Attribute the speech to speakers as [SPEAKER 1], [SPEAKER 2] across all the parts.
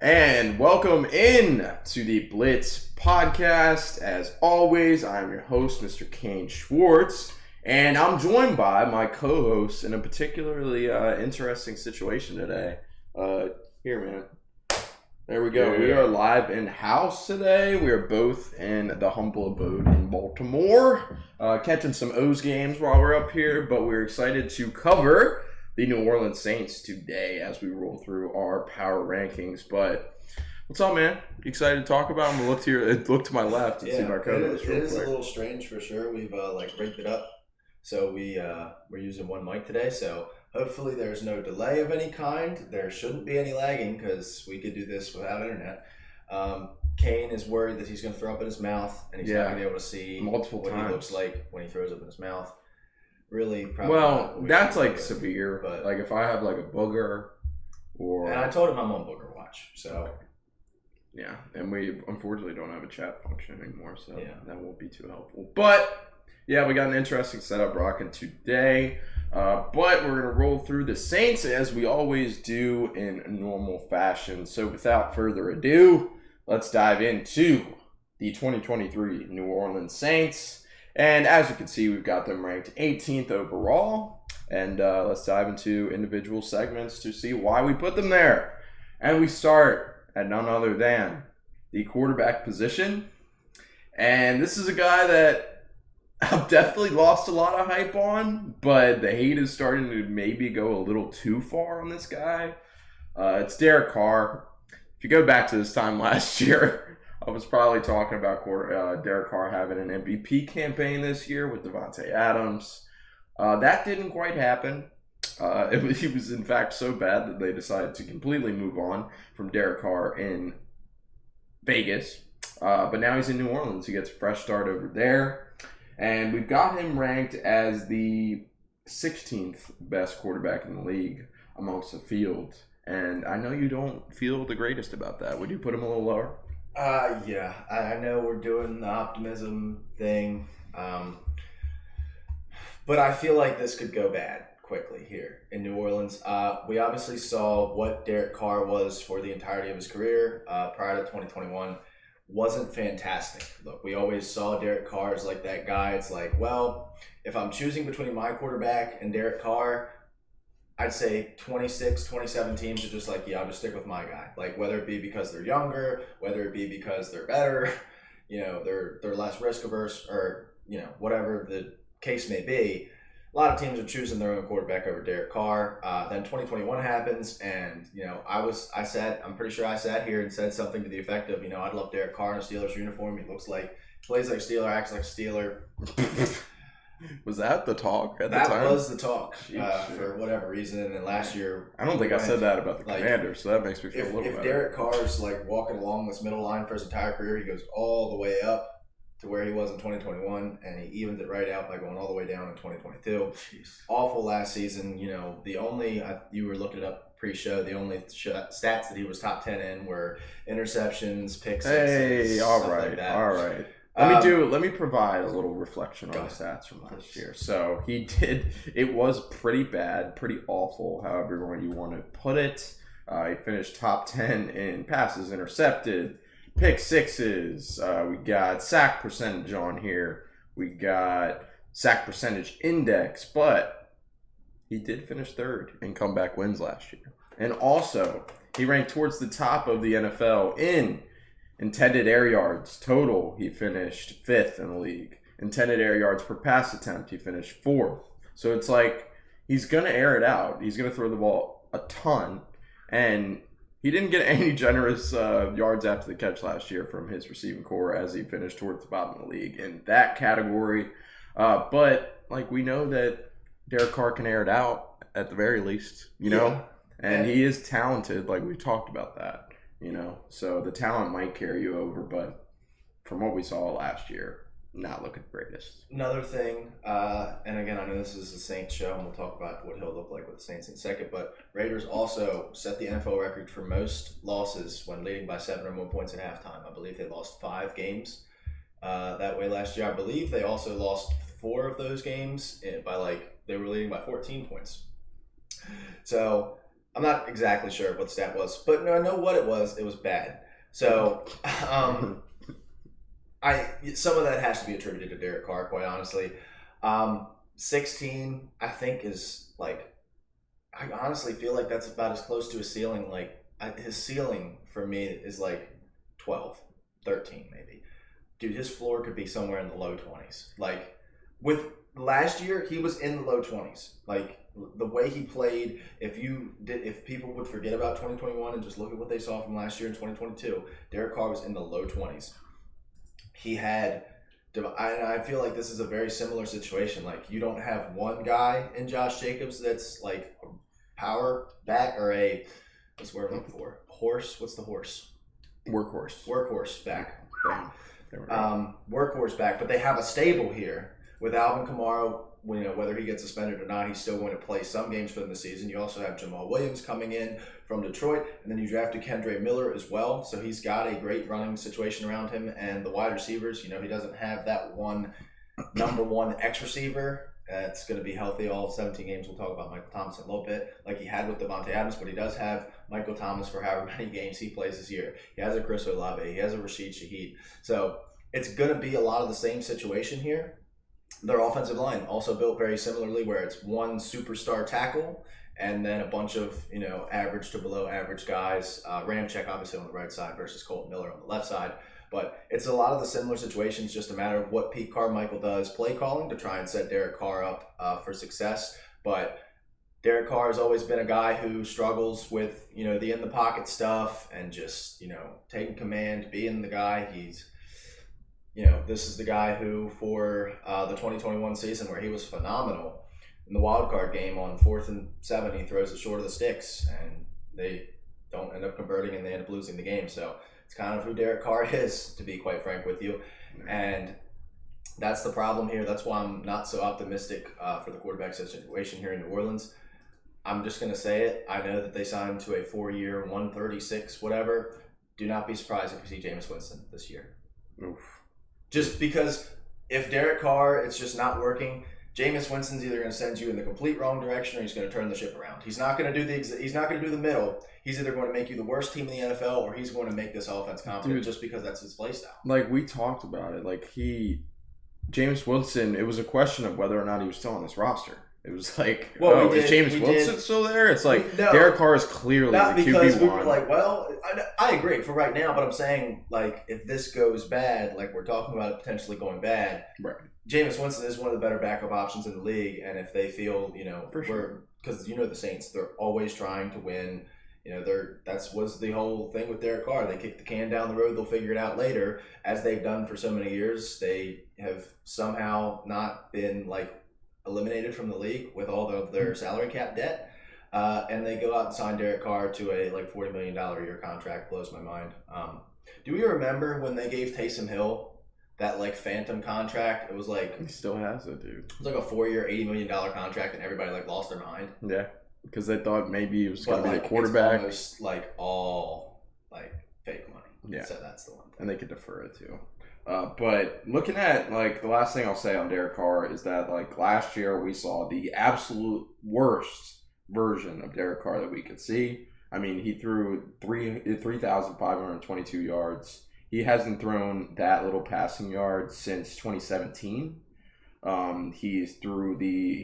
[SPEAKER 1] And welcome in to the Blitz podcast. As always, I'm your host, Mr. Kane Schwartz, and I'm joined by my co-host in a particularly interesting situation today. Here, man. There we go. Yeah. We are live in-house today. We are both in the humble abode in Baltimore, catching some O's games while we're up here, but we're excited to cover the New Orleans Saints today as we roll through our power rankings. But what's up, man? You excited to talk about them? Look to my left and see my co-host.
[SPEAKER 2] It is a little strange for sure. We've rigged it up, so we're using one mic today. So hopefully there's no delay of any kind. There shouldn't be any lagging because we could do this without internet. Kane is worried that he's going to throw up in his mouth and he's not going to be able to see
[SPEAKER 1] multiple
[SPEAKER 2] what
[SPEAKER 1] times.
[SPEAKER 2] He looks like when he throws up in his mouth. Really, probably.
[SPEAKER 1] Well, that's like severe. But like if I have like a booger, or
[SPEAKER 2] and I told him I'm on booger watch. So
[SPEAKER 1] yeah, and we unfortunately don't have a chat function anymore, so that won't be too helpful. But yeah, we got an interesting setup rocking today. But we're gonna roll through the Saints as we always do in normal fashion. So without further ado, let's dive into the 2023 New Orleans Saints. And as you can see, we've got them ranked 18th overall. And let's dive into individual segments to see why we put them there. And we start at none other than the quarterback position. And this is a guy that I've definitely lost a lot of hype on, but the hate is starting to maybe go a little too far on this guy. It's Derek Carr. If you go back to this time last year, I was probably talking about Derek Carr having an MVP campaign this year with Devontae Adams. That didn't quite happen. He was in fact so bad that they decided to completely move on from Derek Carr in Vegas. But now he's in New Orleans. He gets a fresh start over there. And we've got him ranked as the 16th best quarterback in the league amongst the field. And I know you don't feel the greatest about that. Would you put him a little lower?
[SPEAKER 2] Yeah, I know we're doing the optimism thing, but I feel like this could go bad quickly here in New Orleans. We obviously saw what Derek Carr was for the entirety of his career prior to 2021. Wasn't fantastic. Look, we always saw Derek Carr as like that guy. It's like, well, if I'm choosing between my quarterback and Derek Carr, I'd say 26, 27 teams are just like, yeah, I'll just stick with my guy. Like, whether it be because they're younger, whether it be because they're better, they're less risk averse, or, whatever the case may be. A lot of teams are choosing their own quarterback over Derek Carr. Then 2021 happens, and, I'm pretty sure I sat here and said something to the effect of, I'd love Derek Carr in a Steelers uniform. He plays like a Steeler, acts like a Steeler.
[SPEAKER 1] Was that the talk at the time?
[SPEAKER 2] That was the talk for whatever reason. And then last year,
[SPEAKER 1] I don't think I said that about the Commanders, so that makes me feel a little better.
[SPEAKER 2] If Derek Carr's like walking along this middle line for his entire career, he goes all the way up to where he was in 2021, and he evens it right out by going all the way down in 2022.
[SPEAKER 1] Jeez.
[SPEAKER 2] Awful last season. The only you were looking it up pre-show. The only stats that he was top 10 in were interceptions, picks.
[SPEAKER 1] Hey, all right,
[SPEAKER 2] like that.
[SPEAKER 1] All right. Let me provide a little reflection on the stats from last year. So it was pretty bad, pretty awful, however you want to put it. He finished top 10 in passes intercepted, pick sixes. We got sack percentage on here. We got sack percentage index, but he did finish third in comeback wins last year. And also, he ranked towards the top of the NFL in intended air yards total. He finished 5th in the league. Intended air yards per pass attempt, he finished 4th. So it's like he's going to air it out. He's going to throw the ball a ton. And he didn't get any generous yards after the catch last year from his receiving core as he finished towards the bottom of the league in that category. But like we know that Derek Carr can air it out at the very least, and he is talented. Like we've talked about that. So the talent might carry you over, but from what we saw last year, not looking the greatest.
[SPEAKER 2] Another thing, and again, I know this is a Saints show, and we'll talk about what he'll look like with the Saints in a second, but Raiders also set the NFL record for most losses when leading by 7 or more points at halftime. I believe they lost 5 games that way last year. I believe they also lost 4 of those games by they were leading by 14 points. So I'm not exactly sure what the stat was, but no, I know what it was. It was bad. So, some of that has to be attributed to Derek Carr, quite honestly. 16, I think, is like, I honestly feel like that's about as close to a ceiling. Like, his ceiling for me is like 12, 13 maybe. Dude, his floor could be somewhere in the low 20s. Like, with last year, he was in the low 20s. Like, the way he played, if people would forget about 2021 and just look at what they saw from last year in 2022, Derek Carr was in the low 20s. He had, I feel like this is a very similar situation. Like, you don't have one guy in Josh Jacobs that's like a power back or what's the word I'm looking for? Horse? What's the horse? Workhorse back. Workhorse back, but they have a stable here with Alvin Kamara. Whether he gets suspended or not, he's still going to play some games for them this season. You also have Jamal Williams coming in from Detroit, and then you drafted Kendre Miller as well. So he's got a great running situation around him, and the wide receivers. He doesn't have that number one X receiver that's going to be healthy all 17 games. We'll talk about Michael Thomas in a little bit, like he had with Devontae Adams, but he does have Michael Thomas for however many games he plays this year. He has a Chris Olave. He has a Rashid Shaheed. So it's going to be a lot of the same situation here. Their offensive line also built very similarly, where it's one superstar tackle and then a bunch of average to below average guys. Ramczyk obviously on the right side versus Colton Miller on the left side. But it's a lot of the similar situations, just a matter of what Pete Carmichael does play calling to try and set Derek Carr up for success. But Derek Carr has always been a guy who struggles with the in the pocket stuff and just taking command, being the guy. This is the guy who, for the 2021 season, where he was phenomenal in the wild card game on 4th and 7, he throws it short of the sticks, and they don't end up converting, and they end up losing the game. So it's kind of who Derek Carr is, to be quite frank with you. And that's the problem here. That's why I'm not so optimistic for the quarterback situation here in New Orleans. I'm just going to say it. I know that they signed to a 4-year, 136, whatever. Do not be surprised if you see Jameis Winston this year.
[SPEAKER 1] Oof.
[SPEAKER 2] Just because if Derek Carr, it's just not working, Jameis Winston's either going to send you in the complete wrong direction or he's going to turn the ship around. He's not going to do the middle. He's either going to make you the worst team in the NFL or he's going to make this offense competent just because that's his play style.
[SPEAKER 1] Like, we talked about it. Like, Jameis Winston, it was a question of whether or not he was still on this roster. It was like, is Jameis Winston still there? It's like, Derek Carr is clearly
[SPEAKER 2] not
[SPEAKER 1] the
[SPEAKER 2] because
[SPEAKER 1] QB1.
[SPEAKER 2] we were like, well, I agree for right now, but I'm saying, like, if this goes bad, like we're talking about it potentially going bad,
[SPEAKER 1] right?
[SPEAKER 2] Jameis Winston is one of the better backup options in the league, and if they feel,
[SPEAKER 1] for sure,
[SPEAKER 2] because the Saints, they're always trying to win. That was the whole thing with Derek Carr. They kick the can down the road; they'll figure it out later, as they've done for so many years. They have somehow not been eliminated from the league with all of their salary cap debt, and they go out and sign Derek Carr to a $40 million a year contract. Blows my mind. Do we remember when they gave Taysom Hill that phantom contract? It was
[SPEAKER 1] he still has it, dude.
[SPEAKER 2] It was like a 4-year, $80 million contract, and everybody lost their mind.
[SPEAKER 1] Yeah, because they thought maybe it was going to be the quarterback.
[SPEAKER 2] It's almost all fake money.
[SPEAKER 1] Yeah,
[SPEAKER 2] so that's the one thing.
[SPEAKER 1] And they could defer it too. But looking at the last thing I'll say on Derek Carr is that last year we saw the absolute worst version of Derek Carr that we could see. I mean, he threw 3,522 yards. He hasn't thrown that little passing yards since 2017. He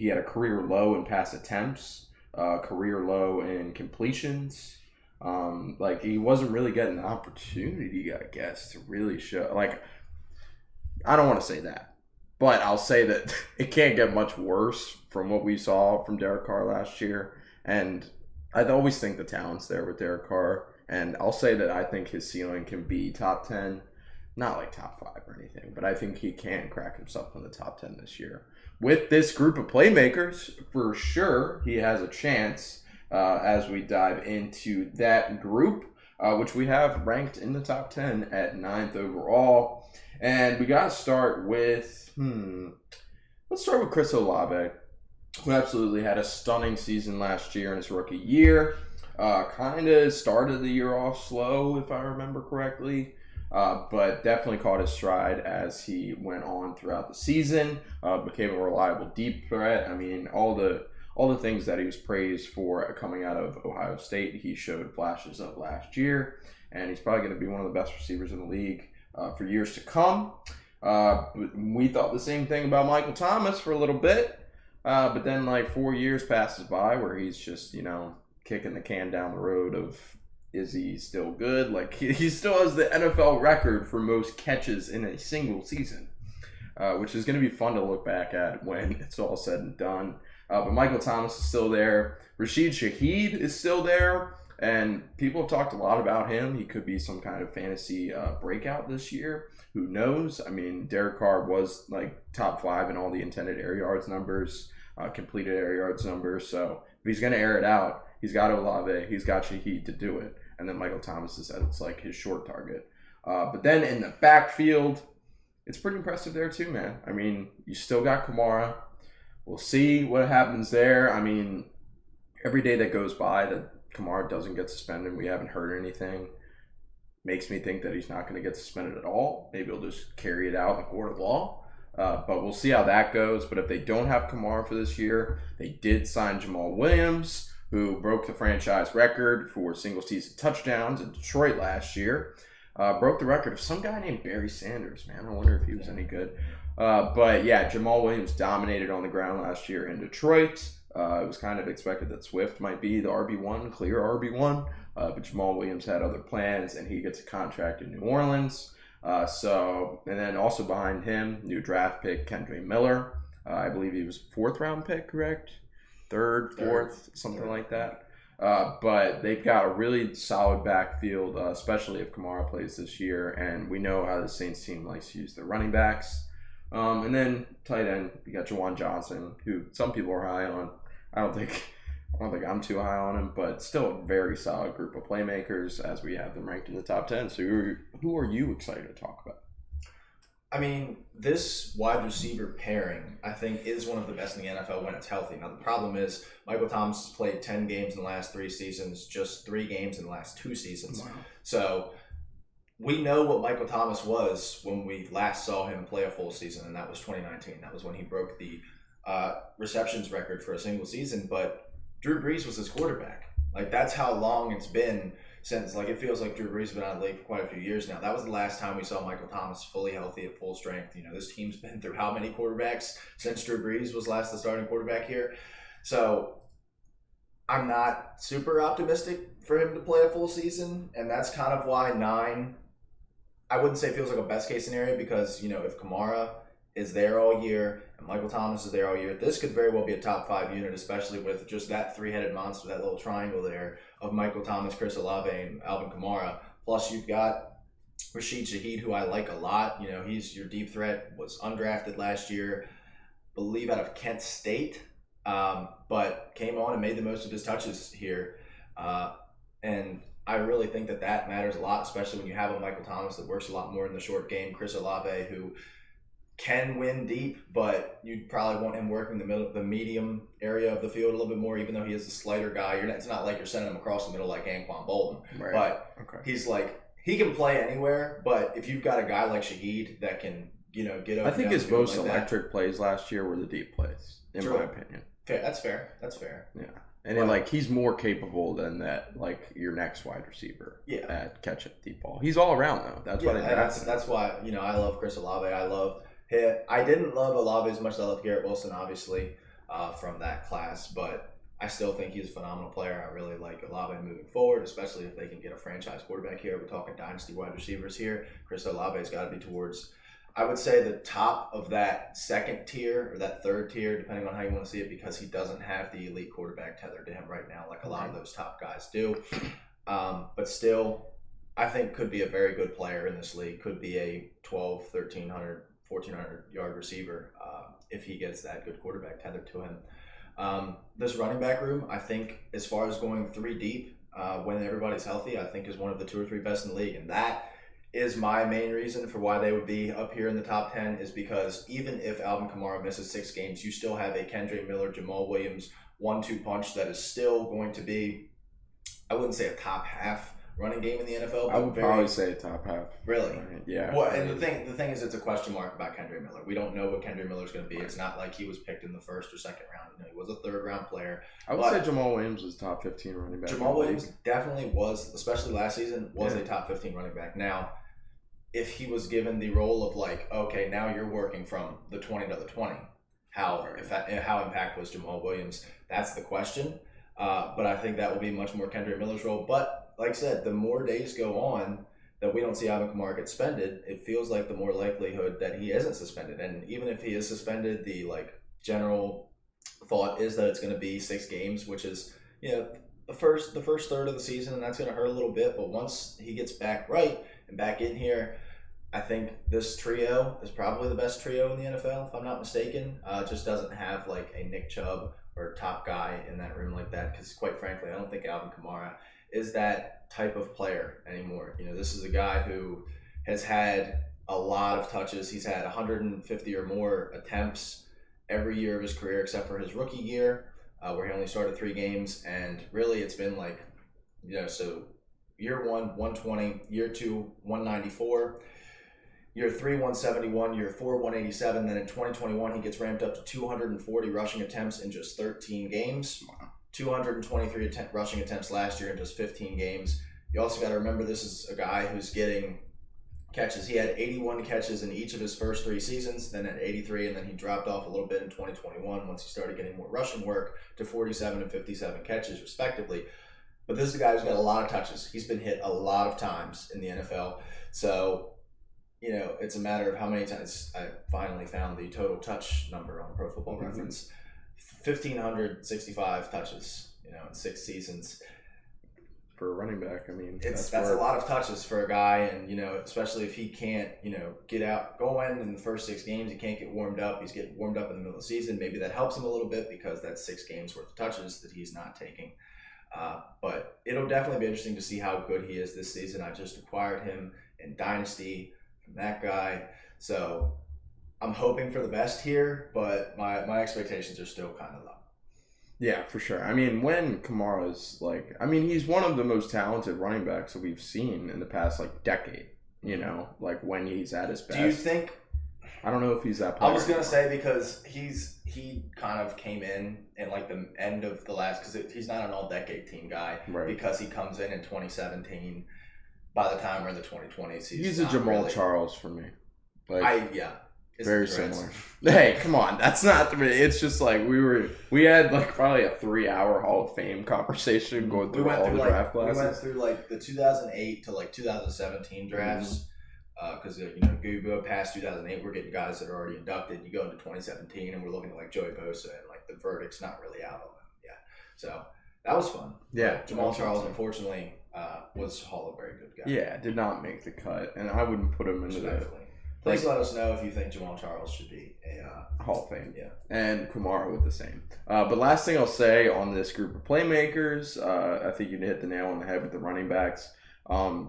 [SPEAKER 1] had a career low in pass attempts, career low in completions. He wasn't really getting the opportunity, I guess, to really show. I don't want to say that, but I'll say that it can't get much worse from what we saw from Derek Carr last year. And I always think the talent's there with Derek Carr. And I'll say that I think his ceiling can be top 10, not top 5 or anything, but I think he can crack himself in the top 10 this year. With this group of playmakers, for sure, he has a chance as we dive into that group, which we have ranked in the top 10 at 9th overall. And we got to start with, let's start with Chris Olave, who absolutely had a stunning season last year in his rookie year. Kind of started the year off slow, if I remember correctly, but definitely caught his stride as he went on throughout the season. Became a reliable deep threat. I mean, all the all the things that he was praised for coming out of Ohio State, he showed flashes of last year, and he's probably going to be one of the best receivers in the league for years to come. We thought the same thing about Michael Thomas for a little bit, but then like 4 years passes by where he's just, kicking the can down the road of, is he still good? Like he still has the NFL record for most catches in a single season, which is going to be fun to look back at when it's all said and done. But Michael Thomas is still there. Rashid Shaheed is still there. And people have talked a lot about him. He could be some kind of fantasy breakout this year. Who knows? I mean, Derek Carr was like top 5 in all the intended air yards numbers, completed air yards numbers. So if he's going to air it out, he's got Olave, he's got Shaheed to do it. And then Michael Thomas is it's like his short target. But then in the backfield, it's pretty impressive there too, man. I mean, you still got Kamara. We'll see what happens there. I mean, every day that goes by that Kamara doesn't get suspended, we haven't heard anything, makes me think that he's not going to get suspended at all. Maybe he'll just carry it out in the court of law. But we'll see how that goes. But if they don't have Kamara for this year, they did sign Jamal Williams, who broke the franchise record for single-season touchdowns in Detroit last year. Broke the record of some guy named Barry Sanders, man. I wonder if he was any good. But yeah, Jamal Williams dominated on the ground last year in Detroit. It was kind of expected that Swift might be the RB1, clear RB1. But Jamal Williams had other plans, and he gets a contract in New Orleans. And then also behind him, new draft pick, Kendre Miller. I believe he was a 4th-round pick, correct? Third, something like that. But they've got a really solid backfield, especially if Kamara plays this year. And we know how the Saints team likes to use their running backs. And then tight end, you got Juwan Johnson, who some people are high on. I don't think I'm too high on him, but still a very solid group of playmakers as we have them ranked in the top 10. So who are you excited to talk about?
[SPEAKER 2] I mean, this wide receiver pairing, I think, is one of the best in the NFL when it's healthy. Now, the problem is Michael Thomas has played 10 games in the last 3 seasons, just 3 games in the last 2 seasons. Wow. So we know what Michael Thomas was when we last saw him play a full season, and that was 2019. That was when he broke the receptions record for a single season, but Drew Brees was his quarterback. Like, that's how long it's been since, like, it feels like Drew Brees has been out of the league for quite a few years now. That was the last time we saw Michael Thomas fully healthy at full strength. This team's been through how many quarterbacks since Drew Brees was last the starting quarterback here? So I'm not super optimistic for him to play a full season, and that's kind of why 9, I wouldn't say feels like a best case scenario, because, if Kamara is there all year and Michael Thomas is there all year, this could very well be a top 5 unit, especially with just that 3-headed monster, that little triangle there of Michael Thomas, Chris Olave, and Alvin Kamara. Plus you've got Rashid Shaheed, who I like a lot. He's your deep threat, was undrafted last year, believe out of Kent State, but came on and made the most of his touches here. And I really think that matters a lot, especially when you have a Michael Thomas that works a lot more in the short game. Chris Olave, who can win deep, but you'd probably want him working the medium area of the field a little bit more, even though he is a slighter guy. It's not like you're sending him across the middle like Anquan Bolden. Right. But he's like, he can play anywhere, but if you've got a guy like Shaheed that can, get up.
[SPEAKER 1] I think his most electric plays last year were the deep plays, in my opinion.
[SPEAKER 2] Okay, that's fair. Yeah.
[SPEAKER 1] And he's more capable than that, like your next wide receiver at catching deep ball. He's all around though. That's why
[SPEAKER 2] that's why I love Chris Olave. I didn't love Olave as much as I love Garrett Wilson, obviously, from that class, but I still think he's a phenomenal player. I really like Olave moving forward, especially if they can get a franchise quarterback here. We're talking dynasty wide receivers here. Chris Olave's got to be towards, I would say, the top of that second tier or that third tier, depending on how you want to see it, because he doesn't have the elite quarterback tethered to him right now like a lot of those top guys do. But still, I think could be a very good player in this league. Could be a 1,300, 1,400-yard receiver if he gets that good quarterback tethered to him. This running back room, I think, as far as going 3 deep when everybody's healthy, I think is one of the 2 or 3 best in the league. And that is my main reason for why they would be up here in the top 10, is because even if Alvin Kamara misses 6 games, you still have a Kendre Miller, Jamal Williams 1-2 punch that is still going to be, I wouldn't say a top half running game in the NFL.
[SPEAKER 1] I would probably say top half.
[SPEAKER 2] Really?
[SPEAKER 1] Right. Yeah.
[SPEAKER 2] Well, and the thing is, it's a question mark about Kendrick Miller. We don't know what Kendrick Miller's going to be. Right. It's not like he was picked in the first or second round. You know, he was a third-round player.
[SPEAKER 1] I would say Jamal Williams was top 15 running back.
[SPEAKER 2] Jamal Williams definitely was, especially last season, was a top 15 running back. Now, if he was given the role of like, okay, now you're working from the 20 to the 20, how impactful was Jamal Williams? That's the question. But I think that will be much more Kendrick Miller's role. But like I said, the more days go on that we don't see Alvin Kamara get suspended, it feels like the more likelihood that he isn't suspended. And even if he is suspended, the like general thought is that it's going to be 6 games, which is, you know, the first third of the season, and that's going to hurt a little bit. But once he gets back right and back in here, I think this trio is probably the best trio in the NFL, if I'm not mistaken. Just doesn't have like a Nick Chubb or a top guy in that room like that, because quite frankly, I don't think Alvin Kamara is that type of player anymore. You know, this is a guy who has had a lot of touches. He's had 150 or more attempts every year of his career except for his rookie year, where he only started 3 games. And really it's been like, you know, so year 1, 120, year 2, 194, year 3, 171, year 4, 187. Then in 2021, he gets ramped up to 240 rushing attempts in just 13 games. Wow. 223 rushing attempts last year in just 15 games. You also got to remember, this is a guy who's getting catches. He had 81 catches in each of his first 3 seasons, then at 83, and then he dropped off a little bit in 2021 once he started getting more rushing work to 47 and 57 catches respectively. But this is a guy who's got a lot of touches. He's been hit a lot of times in the NFL. So, you know, it's a matter of how many times. I finally found the total touch number on Pro Football Reference. 1,565 touches, you know, in 6 seasons.
[SPEAKER 1] For a running back, I mean,
[SPEAKER 2] that's a lot of touches for a guy, and, you know, especially if he can't, you know, get out going in the first 6 games, he can't get warmed up. He's getting warmed up in the middle of the season. Maybe that helps him a little bit because that's 6 games worth of touches that he's not taking. But it'll definitely be interesting to see how good he is this season. I just acquired him in Dynasty from that guy, so I'm hoping for the best here, but my expectations are still kind of low.
[SPEAKER 1] Yeah, for sure. I mean, when Kamara's like, I mean, he's one of the most talented running backs that we've seen in the past like decade, you know, like when he's at his best.
[SPEAKER 2] Do you think?
[SPEAKER 1] I don't know if he's that player.
[SPEAKER 2] I was going to say, because he kind of came in like the end of the last, because he's not an all-decade team guy, right, because he comes in 2017. By the time we're in the 2020s,
[SPEAKER 1] he's a Jamal Charles for me. Like,
[SPEAKER 2] It's
[SPEAKER 1] very similar. Hey, come on. That's not the. It's just like we had like probably a 3-hour Hall of Fame conversation going through all the draft classes.
[SPEAKER 2] We went through like the 2008 to like 2017 drafts. Because you know, you go past 2008, we're getting guys that are already inducted. You go into 2017, and we're looking at like Joey Bosa, and like the verdict's not really out on him yet. So that was fun.
[SPEAKER 1] Yeah,
[SPEAKER 2] Jamal Charles, unfortunately, was Hall of very good guy.
[SPEAKER 1] Yeah, did not make the cut, and I wouldn't put him into the.
[SPEAKER 2] Please let us know if you think Jamal Charles should be a
[SPEAKER 1] Hall of Fame.
[SPEAKER 2] Yeah.
[SPEAKER 1] And Kamara with the same. But last thing I'll say on this group of playmakers, I think you hit the nail on the head with the running backs.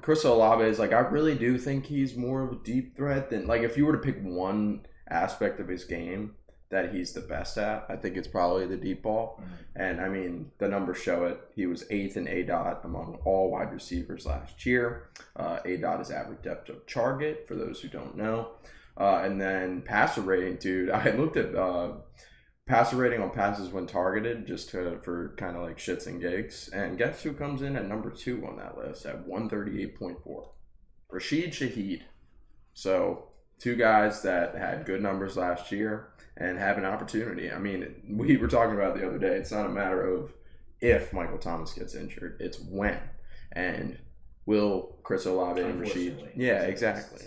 [SPEAKER 1] Chris Olave is like, I really do think he's more of a deep threat than, like, if you were to pick one aspect of his game that he's the best at, I think it's probably the deep ball. Mm-hmm. And I mean, the numbers show it. He was 8th in ADOT among all wide receivers last year. ADOT is average depth of target, for those who don't know. And then passer rating, dude, I looked at passer rating on passes when targeted just for kind of like shits and gigs. And guess who comes in at number 2 on that list at 138.4? Rashid Shaheed. So 2 guys that had good numbers last year and have an opportunity. I mean, we were talking about the other day, it's not a matter of if Michael Thomas gets injured, it's when. And will Chris Olave and Rashid? Yeah, exactly.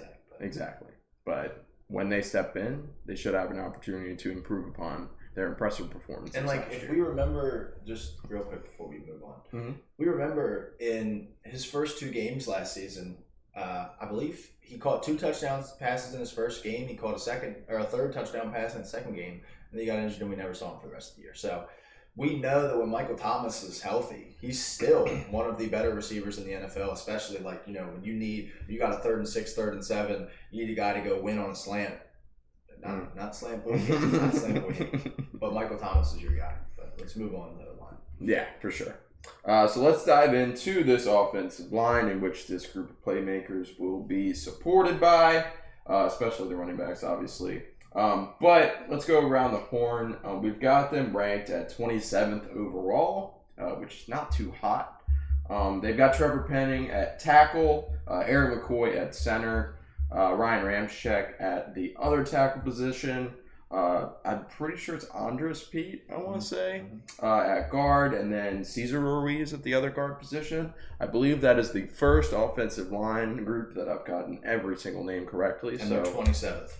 [SPEAKER 1] But when they step in, they should have an opportunity to improve upon their impressive performance.
[SPEAKER 2] And like, if we remember, just real quick before we move on, we remember in his first 2 games last season, I believe he caught 2 touchdown passes in his first game. He caught a third touchdown pass in the second game, and then he got injured, and we never saw him for the rest of the year. So we know that when Michael Thomas is healthy, he's still one of the better receivers in the NFL, especially like, you know, when you got a 3rd and 6, 3rd and 7, you need a guy to go win on a slant. Not slant booty, not slant booty. But Michael Thomas is your guy. But let's move on to the line.
[SPEAKER 1] Yeah, for sure. So let's dive into this offensive line in which this group of playmakers will be supported by, especially the running backs, obviously. But let's go around the horn. We've got them ranked at 27th overall, which is not too hot. They've got Trevor Penning at tackle, Eric McCoy at center, Ryan Ramczyk at the other tackle position. I'm pretty sure it's Andres Pete, I want to say, at guard, and then Cesar Ruiz at the other guard position. I believe that is the first offensive line group that I've gotten every single name correctly.
[SPEAKER 2] And they're 27th.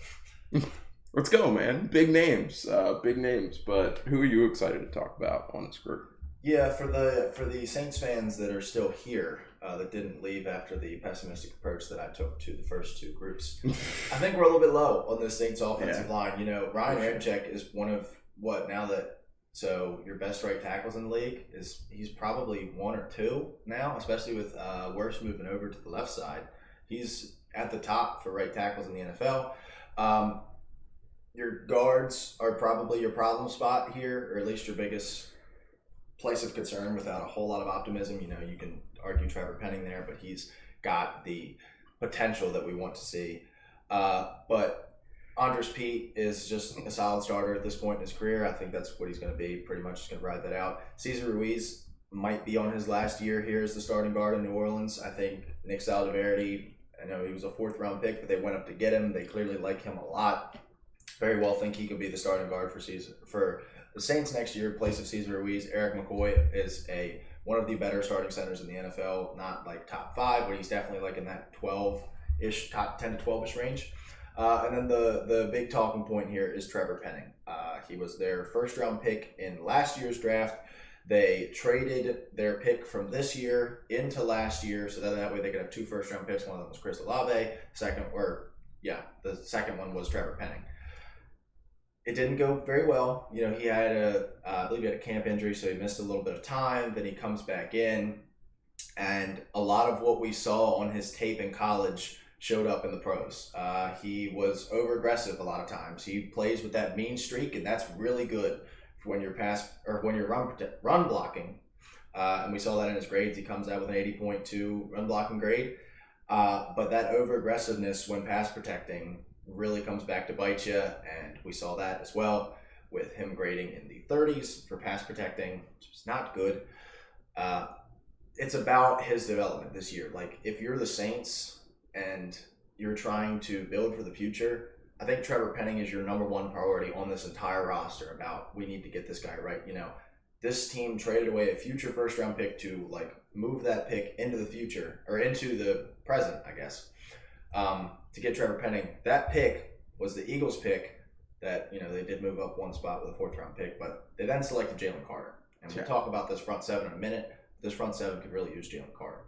[SPEAKER 1] Let's go, man. Big names. But who are you excited to talk about on this group?
[SPEAKER 2] Yeah, for the Saints fans that are still here, that didn't leave after the pessimistic approach that I took to the first two groups, I think we're a little bit low on the Saints offensive line. You know, Ryan Ramczyk is one of your best right tackles in the league he's probably one or two now, especially with Wirfs moving over to the left side. He's at the top for right tackles in the NFL. Your guards are probably your problem spot here, or at least your biggest place of concern without a whole lot of optimism. You know, you can argue Trevor Penning there, but he's got the potential that we want to see. But Andres Pete is just a solid starter at this point in his career. I think that's what he's going to be. Pretty much just going to ride that out. Cesar Ruiz might be on his last year here as the starting guard in New Orleans. I think Nick Saldivardi, I know he was a 4th-round pick, but they went up to get him. They clearly like him a lot. Very well think he could be the starting guard for the Saints next year in place of Cesar Ruiz. Eric McCoy is one of the better starting centers in the NFL. Not like top 5, but he's definitely like in that 12-ish, top 10 to 12-ish range. And then the big talking point here is Trevor Penning. He was their first-round pick in last year's draft. They traded their pick from this year into last year, so that way they could have 2 first-round picks. One of them was Chris Olave. The second one was Trevor Penning. It didn't go very well. You know, he had I believe he had a camp injury, so he missed a little bit of time. Then he comes back in, and a lot of what we saw on his tape in college showed up in the pros. He was over-aggressive a lot of times. He plays with that mean streak, and that's really good for when you're run blocking. And we saw that in his grades. He comes out with an 80.2 run blocking grade. But that over-aggressiveness when pass protecting really comes back to bite you, and we saw that as well with him grading in the 30s for pass protecting, which is not good. It's about his development this year. Like, if you're the Saints and you're trying to build for the future, I think Trevor Penning is your number one priority on this entire roster. About, we need to get this guy right. You know, this team traded away a future first-round pick to like move that pick into the future, or into the present, I guess. To get Trevor Penning. That pick was the Eagles' pick that, you know, they did move up one spot with a 4th-round pick, but they then selected Jalen Carter. And we'll talk about this front 7 in a minute. This front 7 could really use Jalen Carter.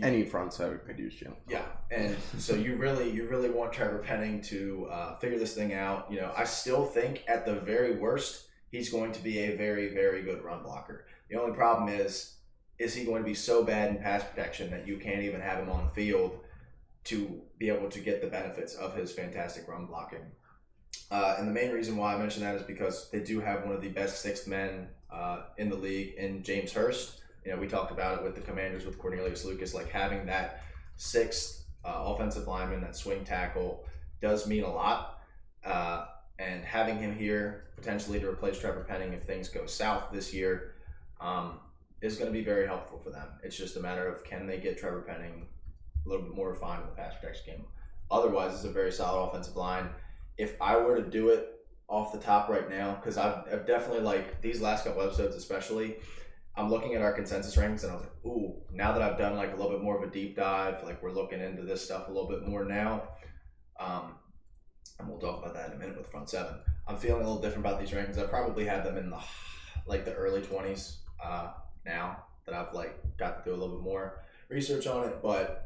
[SPEAKER 2] Any
[SPEAKER 1] front 7 could use Jalen.
[SPEAKER 2] Yeah, and so you really want Trevor Penning to figure this thing out. You know, I still think at the very worst, he's going to be a very, very good run blocker. The only problem is he going to be so bad in pass protection that you can't even have him on the field to be able to get the benefits of his fantastic run blocking. And the main reason why I mention that is because they do have one of the best 6th men in the league in James Hurst. You know, we talked about it with the Commanders with Cornelius Lucas. Like, having that 6th offensive lineman, that swing tackle, does mean a lot. And having him here potentially to replace Trevor Penning if things go south this year is going to be very helpful for them. It's just a matter of, can they get Trevor Penning a little bit more refined in the pass protection game. Otherwise, it's a very solid offensive line. If I were to do it off the top right now, because I've definitely, like, these last couple episodes especially, I'm looking at our consensus rankings and I was like, ooh, now that I've done like a little bit more of a deep dive, like we're looking into this stuff a little bit more now, and we'll talk about that in a minute with front 7. I'm feeling a little different about these rankings. I probably have them in the early 20s now that I've like got to do a little bit more research on it, but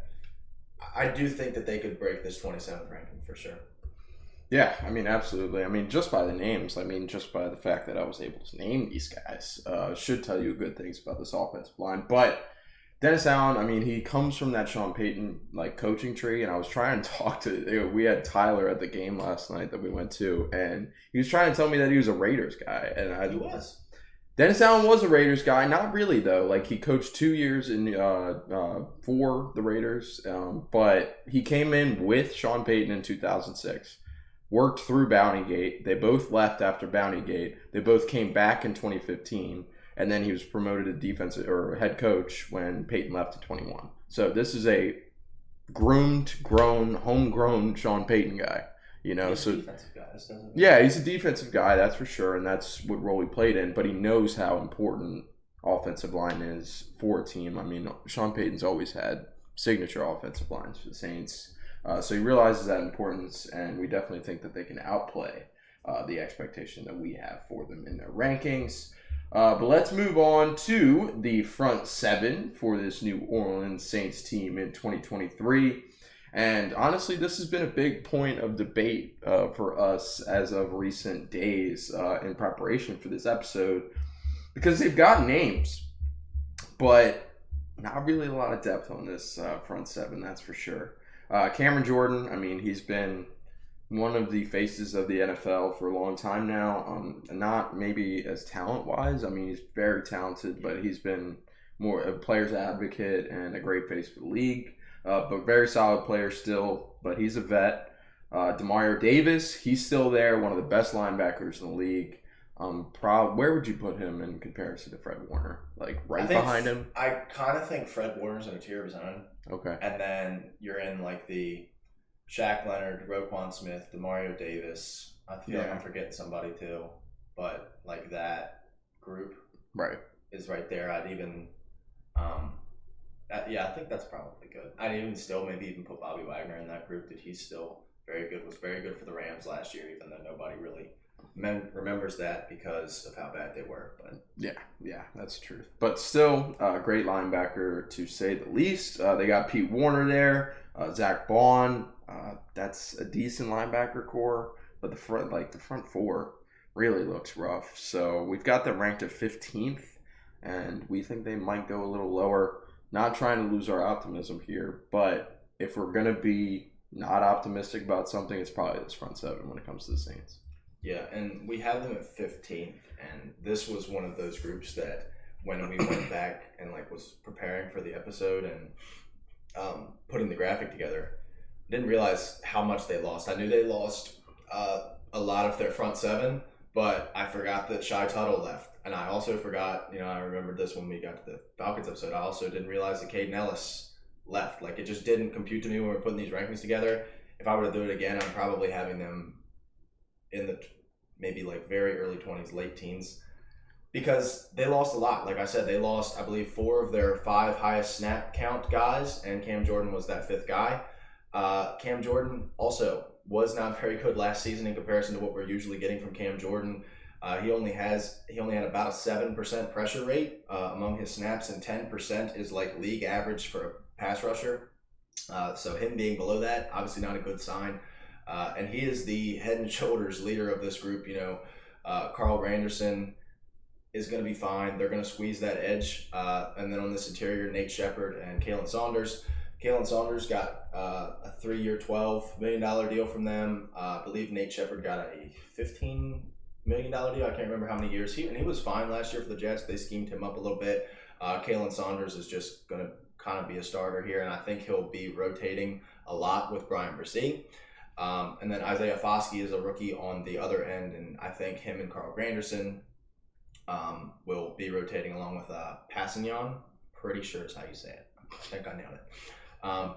[SPEAKER 2] I do think that they could break this 27th ranking for sure.
[SPEAKER 1] Yeah, I mean, absolutely. I mean, just by the names, just by the fact that I was able to name these guys, should tell you good things about this offensive line. But Dennis Allen, I mean, he comes from that Sean Payton like coaching tree, and I was trying to talk to. We had Tyler at the game last night that we went to, and he was trying to tell me that he was a Raiders guy, and
[SPEAKER 2] he was.
[SPEAKER 1] Dennis Allen was a Raiders guy. Not really, though. Like, he coached 2 years for the Raiders, but he came in with Sean Payton in 2006, worked through Bountygate. They both left after Bountygate. They both came back in 2015, and then he was promoted to defensive or head coach when Payton left in 21. So this is a homegrown Sean Payton guy. You know,
[SPEAKER 2] he's a defensive guy.
[SPEAKER 1] Yeah, he's a defensive guy, that's for sure, and that's what role he played in. But he knows how important offensive line is for a team. I mean, Sean Payton's always had signature offensive lines for the Saints, so he realizes that importance, and we definitely think that they can outplay the expectation that we have for them in their rankings. But let's move on to the front seven for this New Orleans Saints team in 2023. And honestly, this has been a big point of debate for us as of recent days in preparation for this episode, because they've got names, but not really a lot of depth on this front seven, that's for sure. Cameron Jordan, I mean, he's been one of the faces of the NFL for a long time now. Not maybe as talent-wise. I mean, he's very talented, but he's been more a player's advocate and a great face for the league. But very solid player still, but he's a vet. Demario Davis, he's still there, one of the best linebackers in the league. Where would you put him in comparison to Fred Warner? Like behind him?
[SPEAKER 2] I kind of think Fred Warner's in a tier of his own.
[SPEAKER 1] Okay.
[SPEAKER 2] And then you're in like the Shaq Leonard, Roquan Smith, Demario Davis. I feel like I'm forgetting somebody too, but like that group is right there. I'd even I think that's probably good. I'd even still maybe even put Bobby Wagner in that group. That he's still very good. Was very good for the Rams last year, even though nobody really remembers that because of how bad they were. But
[SPEAKER 1] yeah, that's the truth. But still, great linebacker to say the least. They got Pete Warner there, Zach Bond. That's a decent linebacker core, but the front four really looks rough. So we've got them ranked at 15th, and we think they might go a little lower. Not trying to lose our optimism here, but if we're going to be not optimistic about something, it's probably this front seven when it comes to the Saints.
[SPEAKER 2] Yeah, and we have them at 15th, and this was one of those groups that when we went back and like was preparing for the episode and putting the graphic together, didn't realize how much they lost. I knew they lost a lot of their front seven, but I forgot that Shai Tuttle left. And I also forgot, I remembered this when we got to the Falcons episode. I also didn't realize that Caden Ellis left. Like, it just didn't compute to me when we were putting these rankings together. If I were to do it again, I'm probably having them in the maybe like very early 20s, late teens. Because they lost a lot. Like I said, they lost, I believe, 4 of their 5 highest snap count guys, and Cam Jordan was that 5th guy. Cam Jordan also was not very good last season in comparison to what we're usually getting from Cam Jordan. He only had about a 7% pressure rate among his snaps, and 10% is like league average for a pass rusher. So him being below that, obviously not a good sign. And he is the head and shoulders leader of this group. Carl Granderson is going to be fine. They're going to squeeze that edge. And then on this interior, Nate Shepard and Kalen Saunders. Kalen Saunders got a 3-year, $12 million deal from them. I believe Nate Shepard got a $15 million deal. I can't remember how many years. He was fine last year for the Jets. They schemed him up a little bit. Kalen Saunders is just going to kind of be a starter here, and I think he'll be rotating a lot with Brian Bresee. And then Isaiah Foskey is a rookie on the other end, and I think him and Carl Granderson will be rotating along with Passignon. Pretty sure is how you say it. I think I nailed it.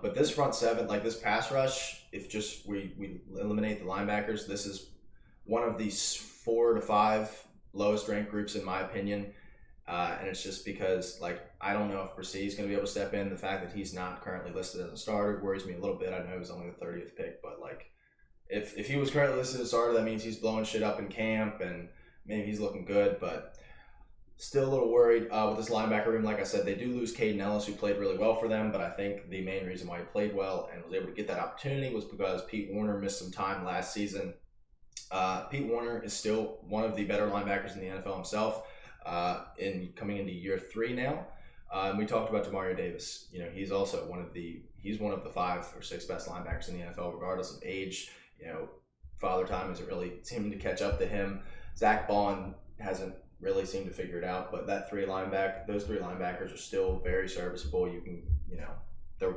[SPEAKER 2] But this front seven, like this pass rush, if just we eliminate the linebackers, this is one of these 4 to 5 lowest ranked groups in my opinion. And it's just because, like, I don't know if Bresee is going to be able to step in. The fact that he's not currently listed as a starter worries me a little bit. I know he was only the 30th pick, but like, if he was currently listed as a starter, that means he's blowing shit up in camp and maybe he's looking good, but still a little worried with this linebacker room. Like I said, they do lose Caden Ellis, who played really well for them, but I think the main reason why he played well and was able to get that opportunity was because Pete Warner missed some time last season. Pete Warner is still one of the better linebackers in the NFL himself. Coming into year 3 now. And we talked about Demario Davis. He's also one of the 5 or 6 best linebackers in the NFL, regardless of age. Father time isn't really seeming to catch up to him. Zach Bond hasn't really seem to figure it out. But those three linebackers are still very serviceable. You can, they're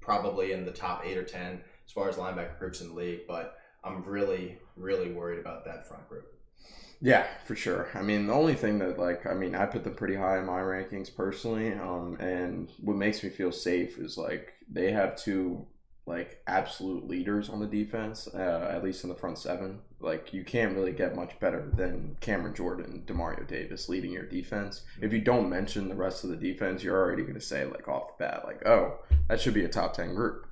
[SPEAKER 2] probably in the top 8 or 10 as far as linebacker groups in the league. But I'm really, really worried about that front group.
[SPEAKER 1] Yeah, for sure. I mean, the only thing that, I put them pretty high in my rankings personally. And what makes me feel safe is, they have two, absolute leaders on the defense, at least in the front seven. You can't really get much better than Cameron Jordan and Demario Davis leading your defense. If you don't mention the rest of the defense, you're already going to say, off the bat, oh, that should be a top 10 group,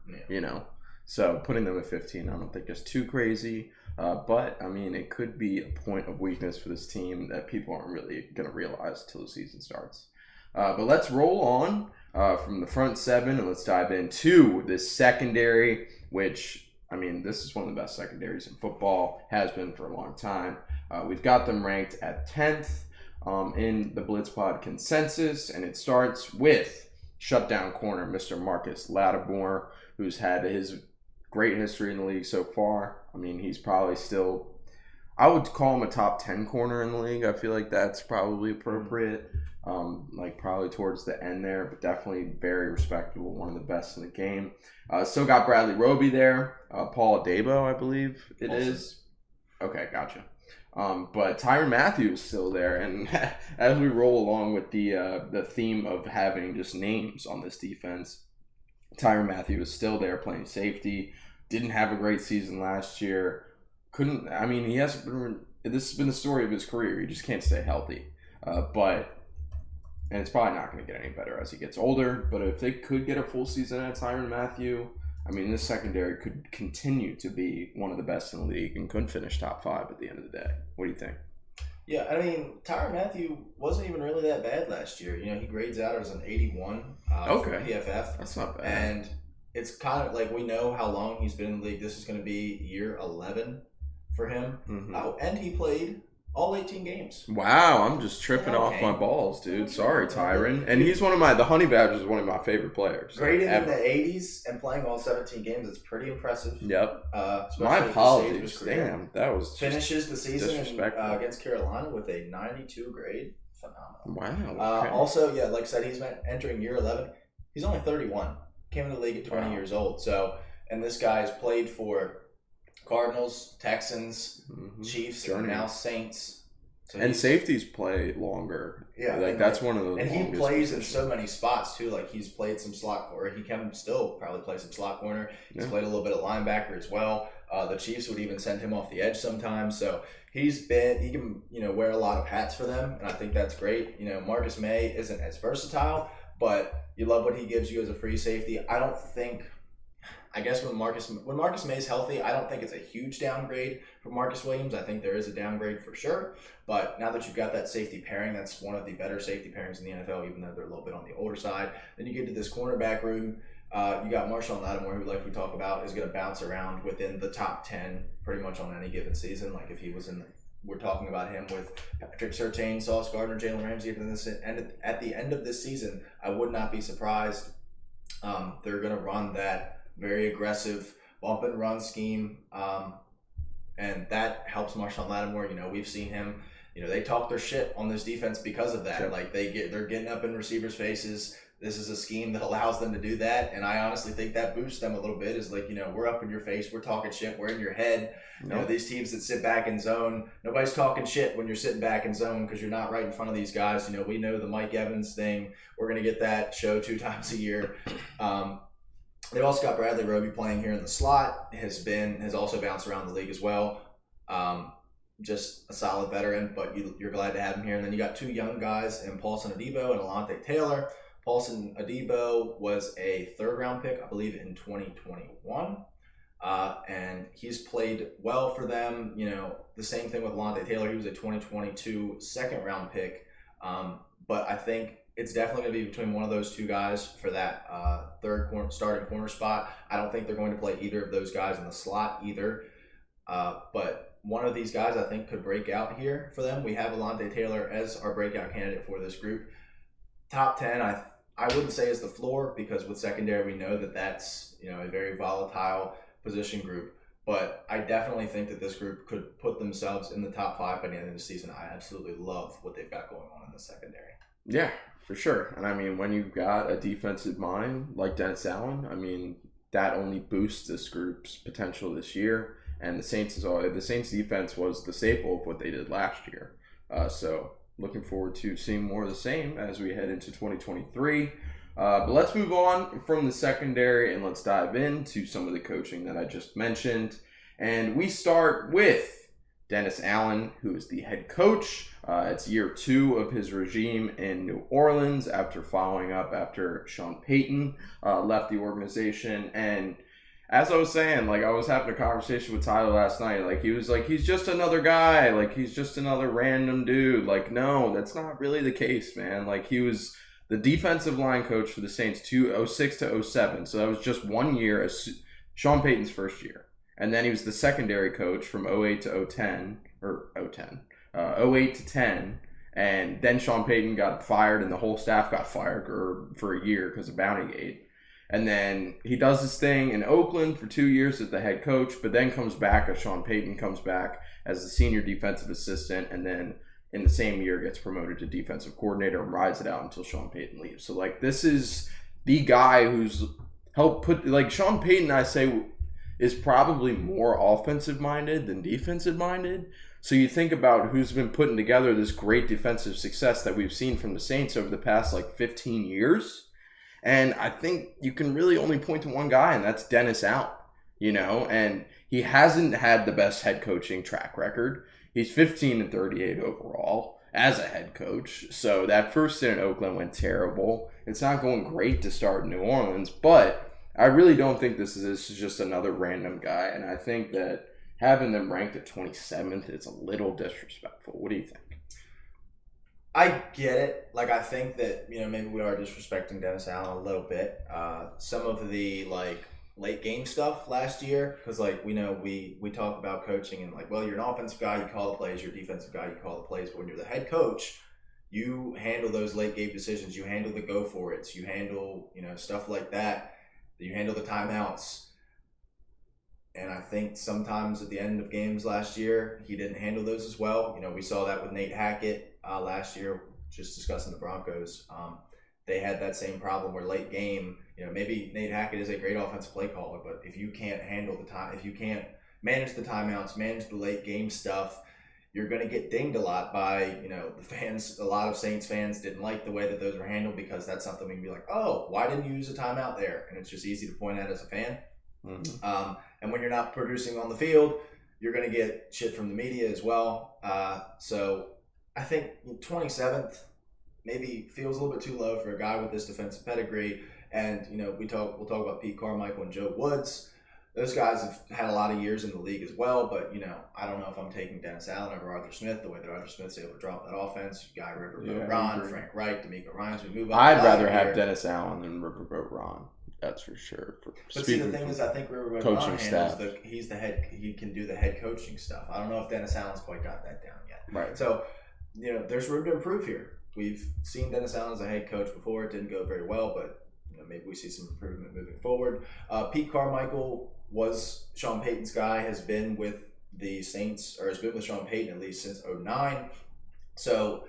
[SPEAKER 1] So putting them at 15, I don't think is too crazy. But, I mean, it could be a point of weakness for this team that people aren't really going to realize until the season starts. But let's roll on from the front seven, and let's dive into this secondary, which, I mean, this is one of the best secondaries in football, has been for a long time. We've got them ranked at 10th in the Blitz Pod consensus, and it starts with shutdown corner Mr. Marcus Lattimore, who's had his great history in the league so far. I mean, he's probably still, I would call him a top 10 corner in the league. I feel like that's probably appropriate. Probably towards the end there, but definitely very respectable, one of the best in the game. Still got Bradley Roby there, Paul Adebo, I believe it is. Okay, gotcha. But Tyrann Mathieu is still there, and as we roll along with the theme of having just names on this defense, Tyrann Mathieu is still there playing safety. Didn't have a great season last year. This has been the story of his career. He just can't stay healthy. And it's probably not going to get any better as he gets older. But if they could get a full season at Tyrann Mathieu, I mean, this secondary could continue to be one of the best in the league and could finish top 5 at the end of the day. What do you think?
[SPEAKER 2] Yeah, I mean, Tyrann Mathieu wasn't even really that bad last year. He grades out as an 81 for PFF.
[SPEAKER 1] That's not bad.
[SPEAKER 2] And it's kind of we know how long he's been in the league. This is going to be year 11 for him. Mm-hmm. And he played all 18 games.
[SPEAKER 1] Wow, I'm just tripping off my balls, dude. Sorry, Tyrann. And he's the Honey Badger is one of my favorite players.
[SPEAKER 2] Graded in the 80s and playing all 17 games, it's pretty impressive.
[SPEAKER 1] Yep. My apologies. Damn, that was
[SPEAKER 2] finishes the season against Carolina with a 92 grade. Phenomenal.
[SPEAKER 1] Wow. Okay.
[SPEAKER 2] Also, like I said, he's entering year 11. He's only 31. Came into the league at 20 years old. So, and this guy has played for Cardinals, Texans, Chiefs, and now Saints. So
[SPEAKER 1] and safeties play longer.
[SPEAKER 2] Yeah.
[SPEAKER 1] That's one of the
[SPEAKER 2] And he plays in so many spots, too. He's played some slot corner. He can still probably play some slot corner. He's played a little bit of linebacker as well. The Chiefs would even send him off the edge sometimes. So he can, wear a lot of hats for them. And I think that's great. Marcus May isn't as versatile, but you love what he gives you as a free safety. I guess when Marcus May is healthy, I don't think it's a huge downgrade for Marcus Williams. I think there is a downgrade for sure. But now that you've got that safety pairing, that's one of the better safety pairings in the NFL, even though they're a little bit on the older side. Then you get to this cornerback room. You got Marshawn Lattimore, who, like we talk about, is going to bounce around within the top 10 pretty much on any given season. If he was we're talking about him with Patrick Surtain, Sauce Gardner, Jalen Ramsey at the end of this season. I would not be surprised. They're going to run that very aggressive bump and run scheme, and that helps Marshawn Lattimore. We've seen him. They talk their shit on this defense because of that. Sure. They're getting up in receivers' faces. This is a scheme that allows them to do that, and I honestly think that boosts them a little bit. Is we're up in your face, we're talking shit, we're in your head. These teams that sit back in zone, nobody's talking shit when you're sitting back in zone because you're not right in front of these guys. We know the Mike Evans thing. We're gonna get that show 2 times a year. They've also got Bradley Roby playing here in the slot. Has also bounced around the league as well. Just a solid veteran, but you're glad to have him here. And then you got 2 young guys in Paulson Adebo and Alante Taylor. Paulson Adebo was a 3rd-round pick, I believe, in 2021. And he's played well for them. The same thing with Alante Taylor. He was a 2022 2nd-round pick. But I think it's definitely going to be between one of those 2 guys for that starting corner spot. I don't think they're going to play either of those guys in the slot either. But one of these guys I think could break out here for them. We have Alante Taylor as our breakout candidate for this group. Top 10, I wouldn't say is the floor because with secondary we know that that's a very volatile position group. But I definitely think that this group could put themselves in the top 5 by the end of the season. I absolutely love what they've got going on in the secondary.
[SPEAKER 1] Yeah, for sure. And I mean, when you've got a defensive mind like Dennis Allen, I mean, that only boosts this group's potential this year. And the Saints defense was the staple of what they did last year. So looking forward to seeing more of the same as we head into 2023. But let's move on from the secondary and let's dive into some of the coaching that I just mentioned. And we start with Dennis Allen, who is the head coach. It's year 2 of his regime in New Orleans after following up after Sean Payton left the organization. And as I was saying, like, I was having a conversation with Tyler last night. Like, he was like, he's just another guy. Like, he's just another random dude. Like, no, that's not really the case, man. Like, he was the defensive line coach for the Saints 2006 to 07. So that was just 1 year as Sean Payton's first year. And then he was the secondary coach from 08 to 010, or 010, 08 to 10. And then Sean Payton got fired and the whole staff got fired for a year because of Bountygate. And then he does his thing in Oakland for 2 years as the head coach, but then comes back as Sean Payton comes back as the senior defensive assistant, and then in the same year gets promoted to defensive coordinator and rides it out until Sean Payton leaves. So, like, this is the guy who's helped put, like, Sean Payton, I say, is probably more offensive-minded than defensive-minded. So you think about who's been putting together this great defensive success that we've seen from the Saints over the past, like, 15 years. And I think you can really only point to one guy, and that's Dennis Allen, you know, and he hasn't had the best head coaching track record. He's 15-38 overall as a head coach. So that first stint in Oakland went terrible. It's not going great to start in New Orleans, but I really don't think this is just another random guy. And I think that having them ranked at 27th is a little disrespectful. What do you think?
[SPEAKER 2] I get it. Like, I think that, you know, maybe we are disrespecting Dennis Allen a little bit. Some of the, like, late game stuff last year, because, like, we know we talk about coaching and, like, well, you're an offensive guy, you call the plays, you're a defensive guy, you call the plays, but when you're the head coach, you handle those late game decisions, you handle the go for it's, you handle, you know, stuff like that, you handle the timeouts. And I think sometimes at the end of games last year, he didn't handle those as well. You know, we saw that with Nate Hackett last year, just discussing the Broncos. They had that same problem where late game, you know, maybe Nate Hackett is a great offensive play caller, but if you can't handle the time, if you can't manage the timeouts, manage the late game stuff, you're going to get dinged a lot by, you know, the fans. A lot of Saints fans didn't like the way that those were handled because that's something we can be like, oh, why didn't you use a timeout there? And it's just easy to point out as a fan. Mm-hmm. And when you're not producing on the field, you're going to get shit from the media as well. So I think 27th maybe feels a little bit too low for a guy with this defensive pedigree. And, you know, we'll talk about Pete Carmichael and Joe Woods. Those guys have had a lot of years in the league as well. But, you know, I don't know if I'm taking Dennis Allen over Arthur Smith, the way that Arthur Smith's able to drop that offense. Guy Riverboat Ron, Frank Wright, D'Amico Ryans. We move up.
[SPEAKER 1] I'd rather have Dennis Allen than Riverboat Ron. That's for sure.
[SPEAKER 2] But see, the thing is, I think Riverboat Ron handles he can do the head coaching stuff. I don't know if Dennis Allen's quite got that down yet.
[SPEAKER 1] Right.
[SPEAKER 2] So, you know, there's room to improve here. We've seen Dennis Allen as a head coach before. It didn't go very well, but, you know, maybe we see some improvement moving forward. Pete Carmichael was Sean Payton's guy, has been with the Saints, or has been with Sean Payton at least since 2009. So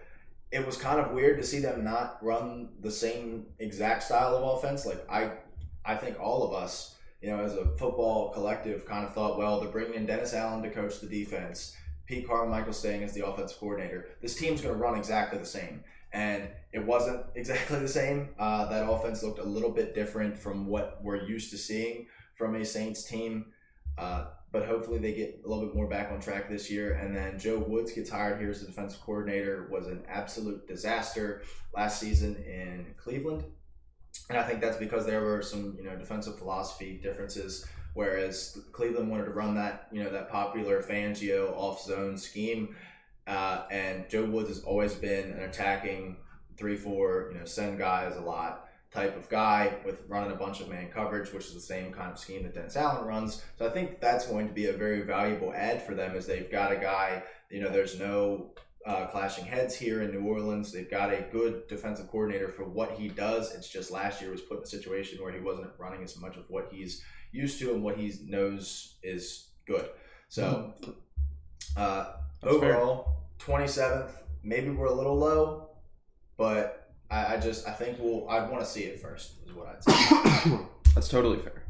[SPEAKER 2] it was kind of weird to see them not run the same exact style of offense. Like, I think all of us, you know, as a football collective kind of thought, well, they're bringing in Dennis Allen to coach the defense, Pete Carmichael staying as the offensive coordinator. This team's going to run exactly the same. And it wasn't exactly the same. That offense looked a little bit different from what we're used to seeing from a Saints team. But hopefully they get a little bit more back on track this year. And then Joe Woods gets hired here as the defensive coordinator. Was an absolute disaster last season in Cleveland. And I think that's because there were some, you know, defensive philosophy differences. Whereas Cleveland wanted to run that, you know, that popular Fangio off-zone scheme. And Joe Woods has always been an attacking 3-4, you know, send guys a lot type of guy with running a bunch of man coverage, which is the same kind of scheme that Dennis Allen runs. So I think that's going to be a very valuable add for them, as they've got a guy, you know, there's no clashing heads here in New Orleans. They've got a good defensive coordinator for what he does. It's just last year was put in a situation where he wasn't running as much of what he's used to and what he knows is Good. So, overall, 27th, maybe we're a little low, but I think I want to see it first, is what I'd say.
[SPEAKER 1] That's totally fair.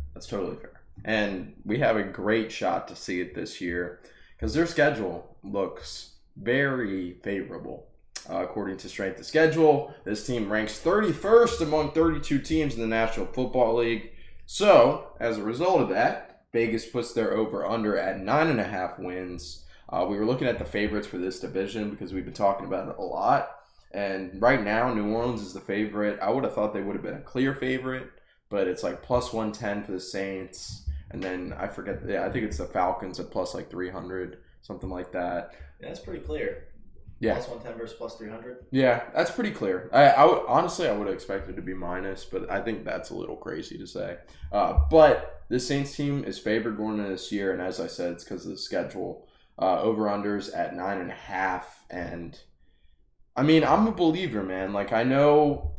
[SPEAKER 1] And we have a great shot to see it this year because their schedule looks very favorable. According to Strength of Schedule, this team ranks 31st among 32 teams in the National Football League. So, as a result of that, Vegas puts their over-under at 9.5 wins. We were looking at the favorites for this division because we've been talking about it a lot. And right now, New Orleans is the favorite. I would have thought they would have been a clear favorite, but it's like plus 110 for the Saints. And then I forget, I think it's the Falcons at plus like 300, something like that.
[SPEAKER 2] Yeah, that's pretty clear.
[SPEAKER 1] Yeah.
[SPEAKER 2] Plus 110 versus plus 300.
[SPEAKER 1] Yeah, that's pretty clear. I honestly, I would have expected it to be minus, but I think that's a little crazy to say. But this Saints team is favored going into this year, and as I said, it's because of the schedule. Over-unders at 9.5, and I mean, I'm a believer, man. Like, I know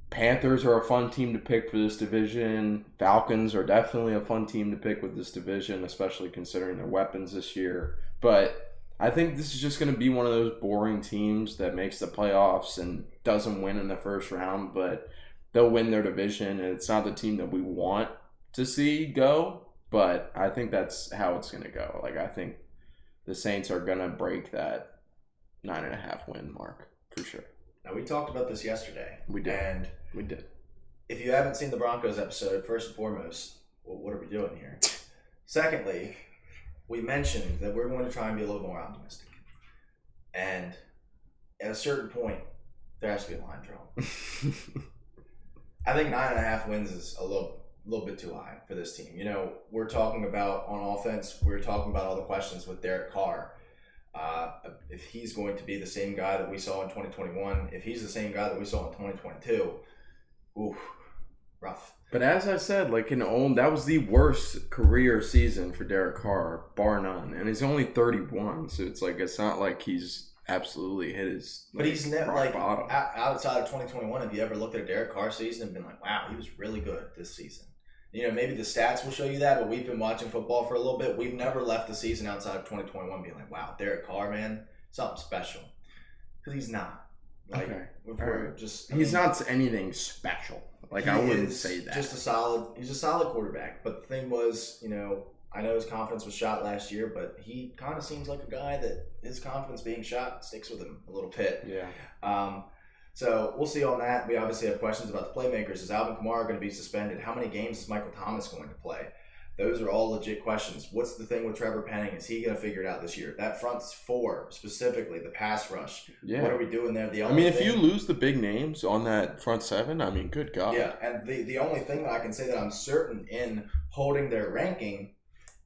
[SPEAKER 1] Panthers are a fun team to pick for this division. Falcons are definitely a fun team to pick with this division, especially considering their weapons this year. But I think this is just going to be one of those boring teams that makes the playoffs and doesn't win in the first round, but they'll win their division, and it's not the team that we want to see go, but I think that's how it's going to go. Like, I think the Saints are going to break that 9.5 win mark for sure.
[SPEAKER 2] Now, we talked about this yesterday.
[SPEAKER 1] We did.
[SPEAKER 2] And
[SPEAKER 1] we did.
[SPEAKER 2] If you haven't seen the Broncos episode, first and foremost, what are we doing here? Secondly, we mentioned that we're going to try and be a little more optimistic. And at a certain point, there has to be a line drawn. I think 9.5 wins is a little bit too high for this team. You know, we're talking about on offense, we're talking about all the questions with Derek Carr. If he's going to be the same guy that we saw in 2021, if he's the same guy that we saw in 2022, oof, rough.
[SPEAKER 1] But as I said, like that was the worst career season for Derek Carr, bar none. And he's only 31, so it's not like he's absolutely hit his.
[SPEAKER 2] But he's never
[SPEAKER 1] bottom.
[SPEAKER 2] Outside of 2021. Have you ever looked at a Derek Carr season and been like, wow, he was really good this season? You know, maybe the stats will show you that, but we've been watching football for a little bit. We've never left the season outside of 2021 being like, wow, Derek Carr, man, something special. Because he's not. Like,
[SPEAKER 1] okay. He's not anything special. Like, I wouldn't say that.
[SPEAKER 2] He's a solid quarterback. But the thing was, you know, I know his confidence was shot last year, but he kind of seems like a guy that his confidence being shot sticks with him a little bit.
[SPEAKER 1] Yeah.
[SPEAKER 2] So we'll see on that. We obviously have questions about the playmakers. Is Alvin Kamara going to be suspended? How many games is Michael Thomas going to play? Those are all legit questions. What's the thing with Trevor Penning? Is he going to figure it out this year? That front four, specifically, the pass rush. Yeah. What are we doing there?
[SPEAKER 1] If you lose the big names on that front seven, I mean, good God.
[SPEAKER 2] Yeah, and the only thing that I can say that I'm certain in holding their ranking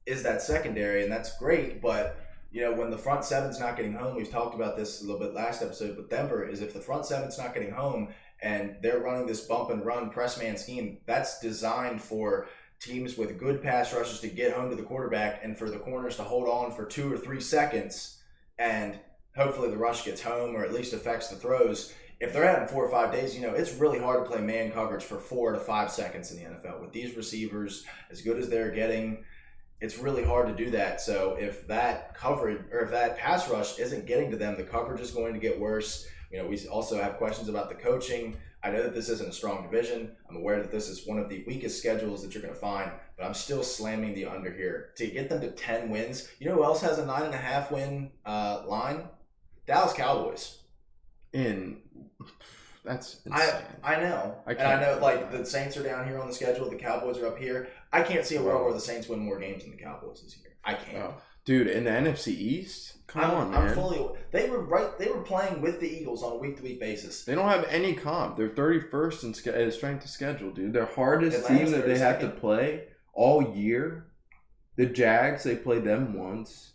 [SPEAKER 2] is that secondary, and that's great, but you know, when the front seven's not getting home, we've talked about this a little bit last episode with Denver, is if the front seven's not getting home and they're running this bump and run press man scheme, that's designed for teams with good pass rushes to get home to the quarterback and for the corners to hold on for 2 or 3 seconds and hopefully the rush gets home or at least affects the throws. If they're having 4 or 5 days, you know, it's really hard to play man coverage for 4 to 5 seconds in the NFL. With these receivers, as good as they're getting, it's really hard to do that. So if that coverage or if that pass rush isn't getting to them, the coverage is going to get worse. You know, we also have questions about the coaching. I know that this isn't a strong division. I'm aware that this is one of the weakest schedules that you're going to find, but I'm still slamming the under here. To get them to 10 wins, you know who else has a 9.5 win line? Dallas Cowboys.
[SPEAKER 1] That's insane.
[SPEAKER 2] I know. I know, like, the Saints are down here on the schedule. The Cowboys are up here. I can't see a world where the Saints win more games than the Cowboys this year. I can't.
[SPEAKER 1] Oh. Dude, in the NFC East? Come on, man.
[SPEAKER 2] I'm fully. They were playing with the Eagles on a week-to-week basis.
[SPEAKER 1] They don't have any comp. They're 31st in strength of schedule, dude. Their hardest team that they have to play all year. The Jags, they played them once.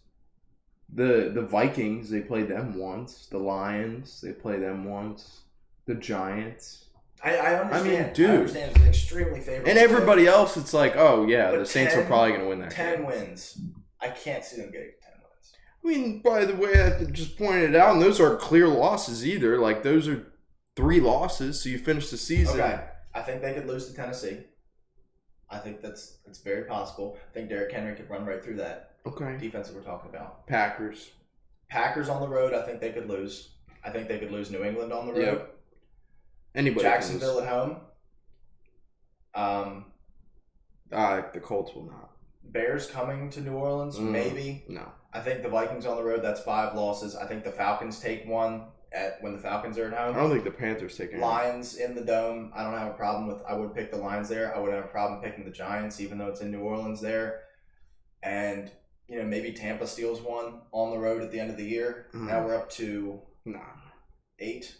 [SPEAKER 1] The Vikings, they played them once. The Lions, they played them once. The Giants.
[SPEAKER 2] I understand.
[SPEAKER 1] I mean, dude.
[SPEAKER 2] I understand it's an extremely favorable.
[SPEAKER 1] And everybody else, it's like, oh, yeah, the Saints are probably going to win that
[SPEAKER 2] 10 wins. I can't see them getting 10 wins.
[SPEAKER 1] I mean, by the way, I just pointed it out, and those aren't clear losses either. Like, those are 3 losses, so you finish the season.
[SPEAKER 2] Okay. I think they could lose to Tennessee. I think it's very possible. I think Derrick Henry could run right through that defense that we're talking about.
[SPEAKER 1] Packers
[SPEAKER 2] on the road, I think they could lose. I think they could lose New England on the road.
[SPEAKER 1] Yep. Anybody
[SPEAKER 2] Jacksonville at home.
[SPEAKER 1] The Colts will not.
[SPEAKER 2] Bears coming to New Orleans, maybe.
[SPEAKER 1] No.
[SPEAKER 2] I think the Vikings on the road, that's 5 losses. I think the Falcons take one when the Falcons are at home.
[SPEAKER 1] I don't think the Panthers take any.
[SPEAKER 2] Lions in the Dome, I don't have a problem with. I would pick the Lions there. I would have a problem picking the Giants, even though it's in New Orleans there. And, maybe Tampa steals one on the road at the end of the year. Now we're up to 8,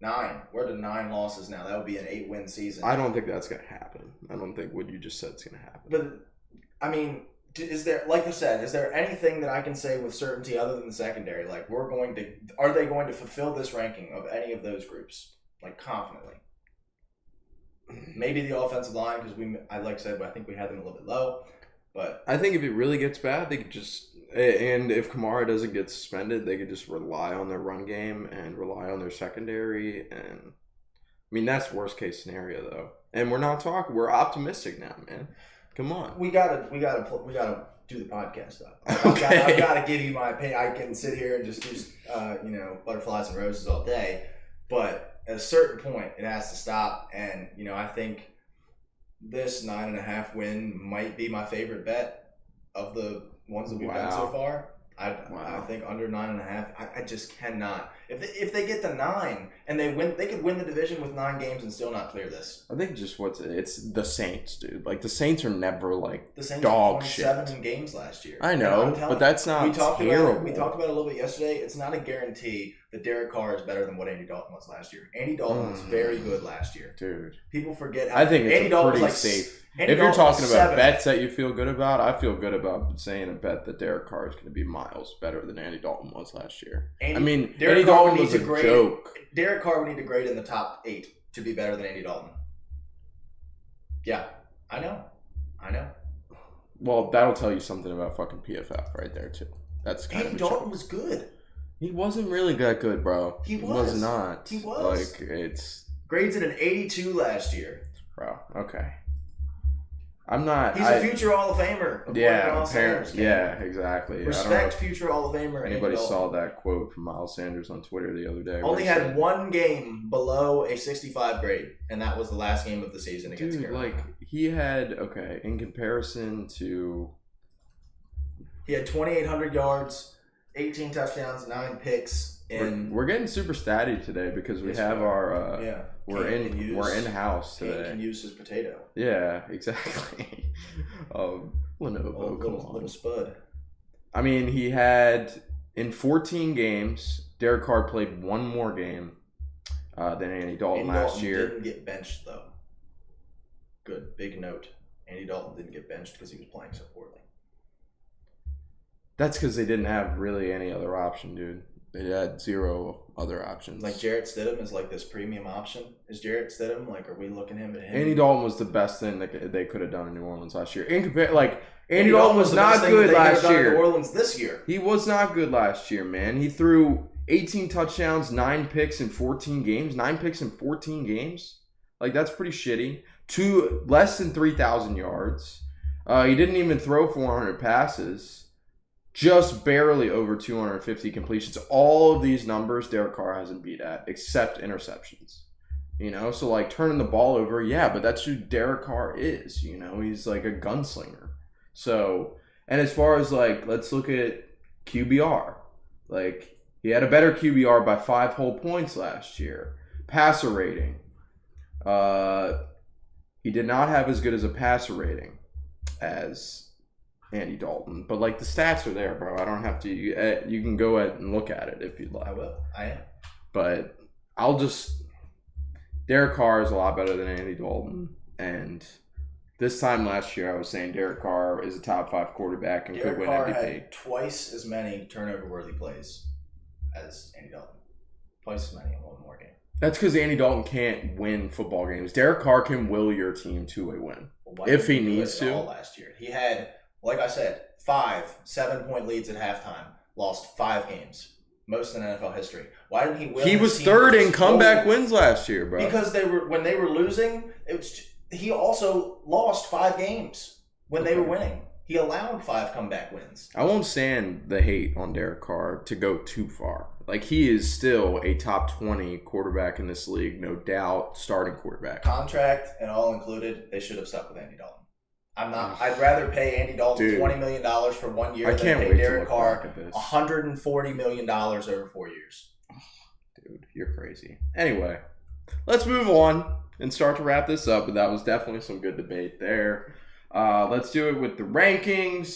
[SPEAKER 2] 9. We're to 9 losses now. That would be an 8-win season.
[SPEAKER 1] I don't think that's going to happen. I don't think what you just said is going to happen.
[SPEAKER 2] But, I mean, is there, like I said, is there anything that I can say with certainty other than the secondary? Like, are they going to fulfill this ranking of any of those groups? Like, confidently. Maybe the offensive line, because like I said, I think we had them a little bit low. But
[SPEAKER 1] I think if it really gets bad, they could just, and if Kamara doesn't get suspended, they could just rely on their run game and rely on their secondary. And I mean, that's worst case scenario though. And we're optimistic now, man. Come on.
[SPEAKER 2] We gotta do the podcast though.
[SPEAKER 1] Okay.
[SPEAKER 2] I've gotta give you my opinion. I can sit here and just do butterflies and roses all day, but at a certain point, it has to stop. And I think this 9.5 win might be my favorite bet of the ones that we've done so far. I think under 9.5. I just cannot. If they get to 9 and they win, they could win the division with 9 games and still not clear this.
[SPEAKER 1] I think just it's the Saints, dude. Like the Saints are never like
[SPEAKER 2] the Saints
[SPEAKER 1] dog
[SPEAKER 2] won
[SPEAKER 1] shit.
[SPEAKER 2] 7 games last year.
[SPEAKER 1] I know, but that's not terrible.
[SPEAKER 2] We talked about it a little bit yesterday. It's not a guarantee that Derek Carr is better than what Andy Dalton was last year. Andy Dalton was very good last year,
[SPEAKER 1] dude.
[SPEAKER 2] People forget how
[SPEAKER 1] I think it's
[SPEAKER 2] Andy Dalton
[SPEAKER 1] pretty
[SPEAKER 2] was
[SPEAKER 1] safe.
[SPEAKER 2] Andy
[SPEAKER 1] If you're
[SPEAKER 2] Dalton
[SPEAKER 1] talking
[SPEAKER 2] was
[SPEAKER 1] about
[SPEAKER 2] 7th.
[SPEAKER 1] bets that you feel good about, I feel good about saying a bet that Derek Carr is going to be miles better than Andy Dalton was last year. Andy Dalton was a joke.
[SPEAKER 2] Derek Carr would need to grade in the top 8 to be better than Andy Dalton. Yeah, I know.
[SPEAKER 1] Well, that'll tell you something about fucking PFF right there too. That's kind
[SPEAKER 2] Andy
[SPEAKER 1] of a
[SPEAKER 2] Dalton
[SPEAKER 1] joke.
[SPEAKER 2] was good.
[SPEAKER 1] He wasn't really that good, bro.
[SPEAKER 2] He was
[SPEAKER 1] not.
[SPEAKER 2] He was.
[SPEAKER 1] Like it's
[SPEAKER 2] grades at an 82 last year.
[SPEAKER 1] Bro, okay. I'm not.
[SPEAKER 2] He's a future Hall of Famer.
[SPEAKER 1] Yeah, apparently. Yeah, exactly.
[SPEAKER 2] Respect future Hall of Famer.
[SPEAKER 1] Anybody saw that quote from Miles Sanders on Twitter the other day?
[SPEAKER 2] Only had 1 game below a 65 grade, and that was the last game of the season against Carolina.
[SPEAKER 1] Like he had in comparison to.
[SPEAKER 2] He had 2,800 yards, 18 touchdowns, 9 picks.
[SPEAKER 1] We're getting super statty today because we have our we're in house today.
[SPEAKER 2] Kane can use his potato.
[SPEAKER 1] Yeah, exactly. Lenovo,
[SPEAKER 2] little spud.
[SPEAKER 1] I mean, he had in 14 games. Derek Carr played 1 more game than Andy Dalton last year.
[SPEAKER 2] Didn't get benched though. Good big note. Andy Dalton didn't get benched because he was playing so poorly.
[SPEAKER 1] That's because they didn't have really any other option, dude. They had 0 other options.
[SPEAKER 2] Like Jarrett Stidham is like this premium option. Is Jarrett Stidham are we looking at him?
[SPEAKER 1] Andy Dalton was the best thing that they could have done in New Orleans last year. Andy Dalton was not good last year.
[SPEAKER 2] New Orleans this year.
[SPEAKER 1] He was not good last year, man. He threw 18 touchdowns, 9 picks in 14 games. 9 picks in 14 games. Like that's pretty shitty. Less than 3,000 yards. He didn't even throw 400 passes. Just barely over 250 completions. All of these numbers Derek Carr hasn't beat at, except interceptions. So like turning the ball over, yeah, but that's who Derek Carr is. He's like a gunslinger. So, and as far as like, let's look at QBR. Like he had a better QBR by 5 whole points last year. Passer rating. He did not have as good as a passer rating as Andy Dalton, but like the stats are there, bro. I don't have to. You can go ahead and look at it if you'd like.
[SPEAKER 2] I will. I am.
[SPEAKER 1] But Derek Carr is a lot better than Andy Dalton, and this time last year I was saying Derek Carr is a top 5 quarterback and could win MVP.
[SPEAKER 2] Derek Carr had twice as many turnover-worthy plays as Andy Dalton. Twice as many in 1 more game.
[SPEAKER 1] That's because Andy Dalton can't win football games. Derek Carr can will your team to a win if he needs to.
[SPEAKER 2] Last year he had. Like I said, 5 7-point leads at halftime. Lost 5 games. Most in NFL history. Why didn't he win?
[SPEAKER 1] He was 3rd in comeback wins last year, bro.
[SPEAKER 2] Because when they were losing, he also lost 5 games when they were winning. He allowed 5 comeback wins.
[SPEAKER 1] I won't stand the hate on Derek Carr to go too far. Like, he is still a top 20 quarterback in this league, no doubt, starting quarterback.
[SPEAKER 2] Contract and all included, they should have stuck with Andy Dalton. I'd rather pay Andy Dalton $20 million for 1 year than pay Derek Carr $140 million over 4 years.
[SPEAKER 1] Dude, you're crazy. Anyway, let's move on and start to wrap this up. But that was definitely some good debate there. Let's do it with the rankings.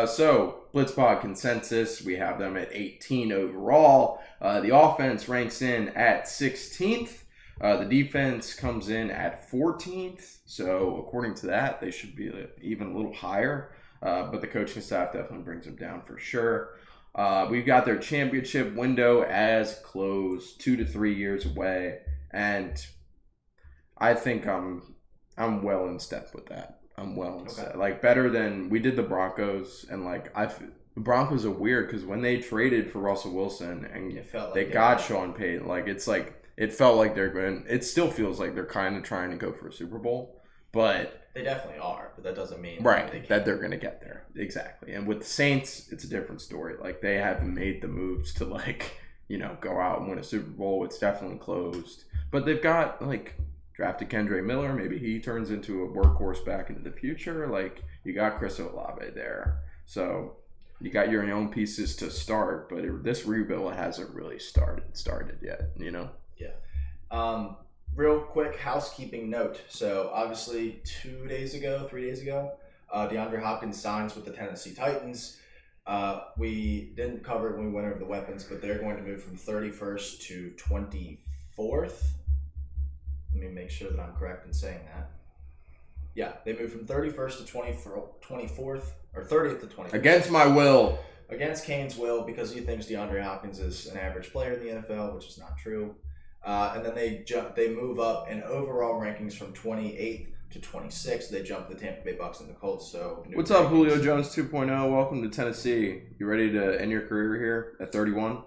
[SPEAKER 1] So, Blitzpod consensus, we have them at 18 overall. The offense ranks in at 16th. The defense comes in at 14th. So, according to that, they should be even a little higher. But the coaching staff definitely brings them down for sure. We've got their championship window as closed, 2 to 3 years away. And I think I'm well in step with that. I'm well in step. Like, better than we did the Broncos. And, like, the Broncos are weird because when they traded for Russell Wilson and they got Sean Payton, like, it's like, it felt like they're going. It still feels like they're kind of trying to go for a Super Bowl, but
[SPEAKER 2] they definitely are. But that doesn't mean
[SPEAKER 1] that they're going to get there. Exactly. And with the Saints, it's a different story. Like, they haven't made the moves to, like, go out and win a Super Bowl. It's definitely closed. But they've got, like, drafted Kendre Miller. Maybe he turns into a workhorse back into the future. Like, you got Chris Olave there, so you got your own pieces to start. But this rebuild hasn't really started yet.
[SPEAKER 2] Yeah. Real quick housekeeping note. So obviously 3 days ago, DeAndre Hopkins signs with the Tennessee Titans. We didn't cover it when we went over the weapons, but they're going to move from 31st to 24th. Let me make sure that I'm correct in saying that. Yeah, they moved from 31st to 24th, or 30th to 24th.
[SPEAKER 1] Against my will.
[SPEAKER 2] Against Kane's will, because he thinks DeAndre Hopkins is an average player in the NFL, which is not true. And then they move up in overall rankings from 28th to 26th. They jump the Tampa Bay Bucks and the Colts. So
[SPEAKER 1] what's up, Julio Jones 2.0? Welcome to Tennessee. You ready to end your career here at 31?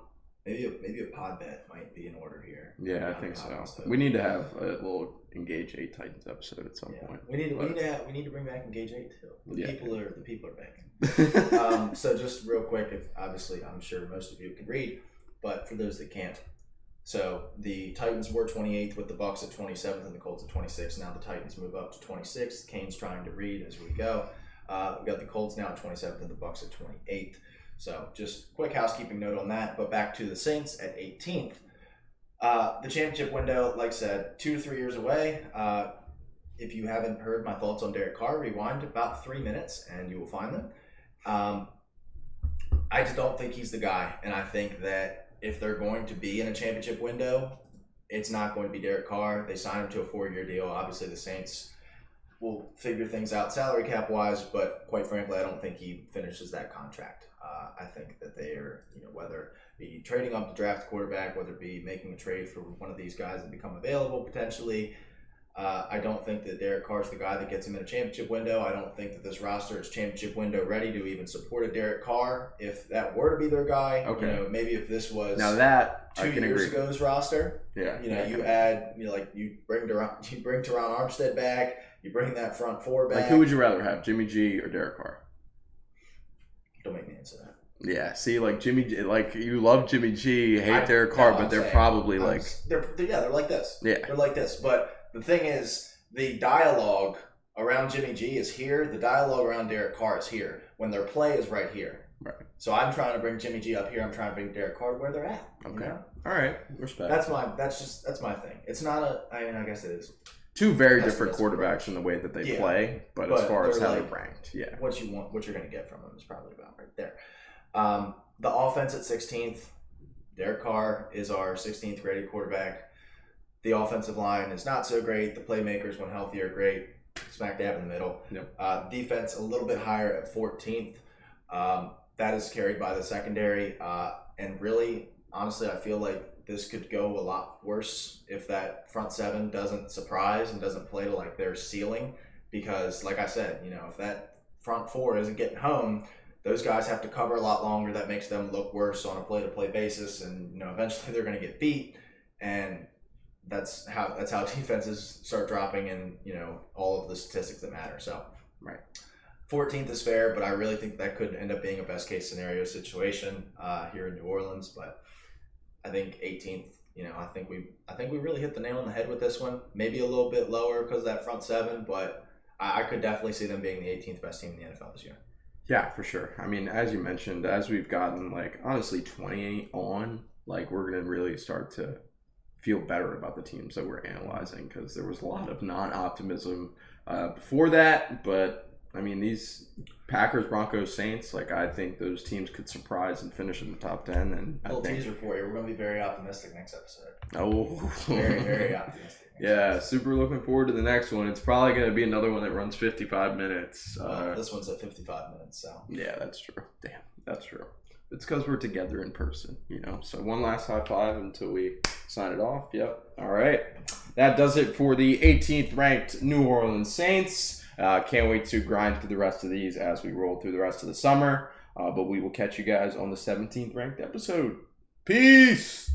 [SPEAKER 2] Maybe a pod bet might be in order here.
[SPEAKER 1] Yeah, I think so. We need to have a little Engage 8 Titans episode at some point.
[SPEAKER 2] We need to bring back Engage 8 too. The people are back. So just real quick, if obviously I'm sure most of you can read, but for those that can't. So the Titans were 28th with the Bucks at 27th and the Colts at 26th. Now the Titans move up to 26th. Kane's trying to read as we go. We got the Colts now at 27th and the Bucks at 28th. So just quick housekeeping note on that. But back to the Saints at 18th. The championship window, like I said, 2 to 3 years away. If you haven't heard my thoughts on Derek Carr, rewind about 3 minutes and you will find them. I just don't think he's the guy. And I think that if they're going to be in a championship window, it's not going to be Derek Carr. They signed him to a 4-year deal. Obviously, the Saints will figure things out salary cap wise, but quite frankly, I don't think he finishes that contract. I think that they are, whether be trading up to draft a quarterback, whether it be making a trade for one of these guys that become available potentially. I don't think that Derek Carr is the guy that gets him in a championship window. I don't think that this roster is championship window ready to even support a Derek Carr. If that were to be their guy, maybe if this was
[SPEAKER 1] now that
[SPEAKER 2] 2 years ago's roster, you add, you bring Teron Armstead back, you bring that front four back.
[SPEAKER 1] Like, who would you rather have, Jimmy G or Derek Carr?
[SPEAKER 2] Don't make me answer that.
[SPEAKER 1] Yeah, see, like Jimmy, like you love Jimmy G, hate Derek Carr, but they're probably
[SPEAKER 2] they're like this.
[SPEAKER 1] Yeah,
[SPEAKER 2] they're like this. But the thing is, the dialogue around Jimmy G is here. The dialogue around Derek Carr is here. When their play is right here.
[SPEAKER 1] Right.
[SPEAKER 2] So I'm trying to bring Jimmy G up here. I'm trying to bring Derek Carr where they're at.
[SPEAKER 1] Okay. All right. Respect.
[SPEAKER 2] That's my thing. It's not I guess it is.
[SPEAKER 1] Two very different quarterbacks in the way that they play, but as far as how they're ranked,
[SPEAKER 2] what you're going to get from them is probably about right there. The offense at 16th, Derek Carr is our 16th rated quarterback. The offensive line is not so great. The playmakers, when healthy, are great. Smack dab in the middle. Yep. Defense a little bit higher at 14th. That is carried by the secondary. And really, honestly, I feel like this could go a lot worse if that front seven doesn't surprise and doesn't play to like their ceiling. Because, like I said, if that front four isn't getting home, those guys have to cover a lot longer. That makes them look worse on a play-to-play basis, and eventually they're going to get beat. And that's how defenses start dropping in, all of the statistics that matter. So
[SPEAKER 1] right.
[SPEAKER 2] 14th is fair, but I really think that could end up being a best case scenario situation here in New Orleans. But I think 18th, I think we really hit the nail on the head with this one. Maybe a little bit lower because of that front seven, but I could definitely see them being the 18th best team in the NFL this year.
[SPEAKER 1] Yeah, for sure. I mean, as you mentioned, as we've gotten honestly 28 on, we're gonna really start to feel better about the teams that we're analyzing, because there was a lot of non-optimism before that. But I mean, these Packers, Broncos, Saints, I think those teams could surprise and finish in the top 10. And
[SPEAKER 2] a little teaser for you. We're going to be very optimistic next episode.
[SPEAKER 1] Oh.
[SPEAKER 2] Very, very optimistic.
[SPEAKER 1] Yeah, super looking forward to the next one. It's probably going to be another one that runs 55 minutes.
[SPEAKER 2] This one's at 55 minutes, so.
[SPEAKER 1] Yeah, that's true. Damn, that's true. It's because we're together in person, So one last high five until we sign it off. Yep. All right. That does it for the 18th ranked New Orleans Saints. Can't wait to grind through the rest of these as we roll through the rest of the summer. But we will catch you guys on the 17th ranked episode. Peace!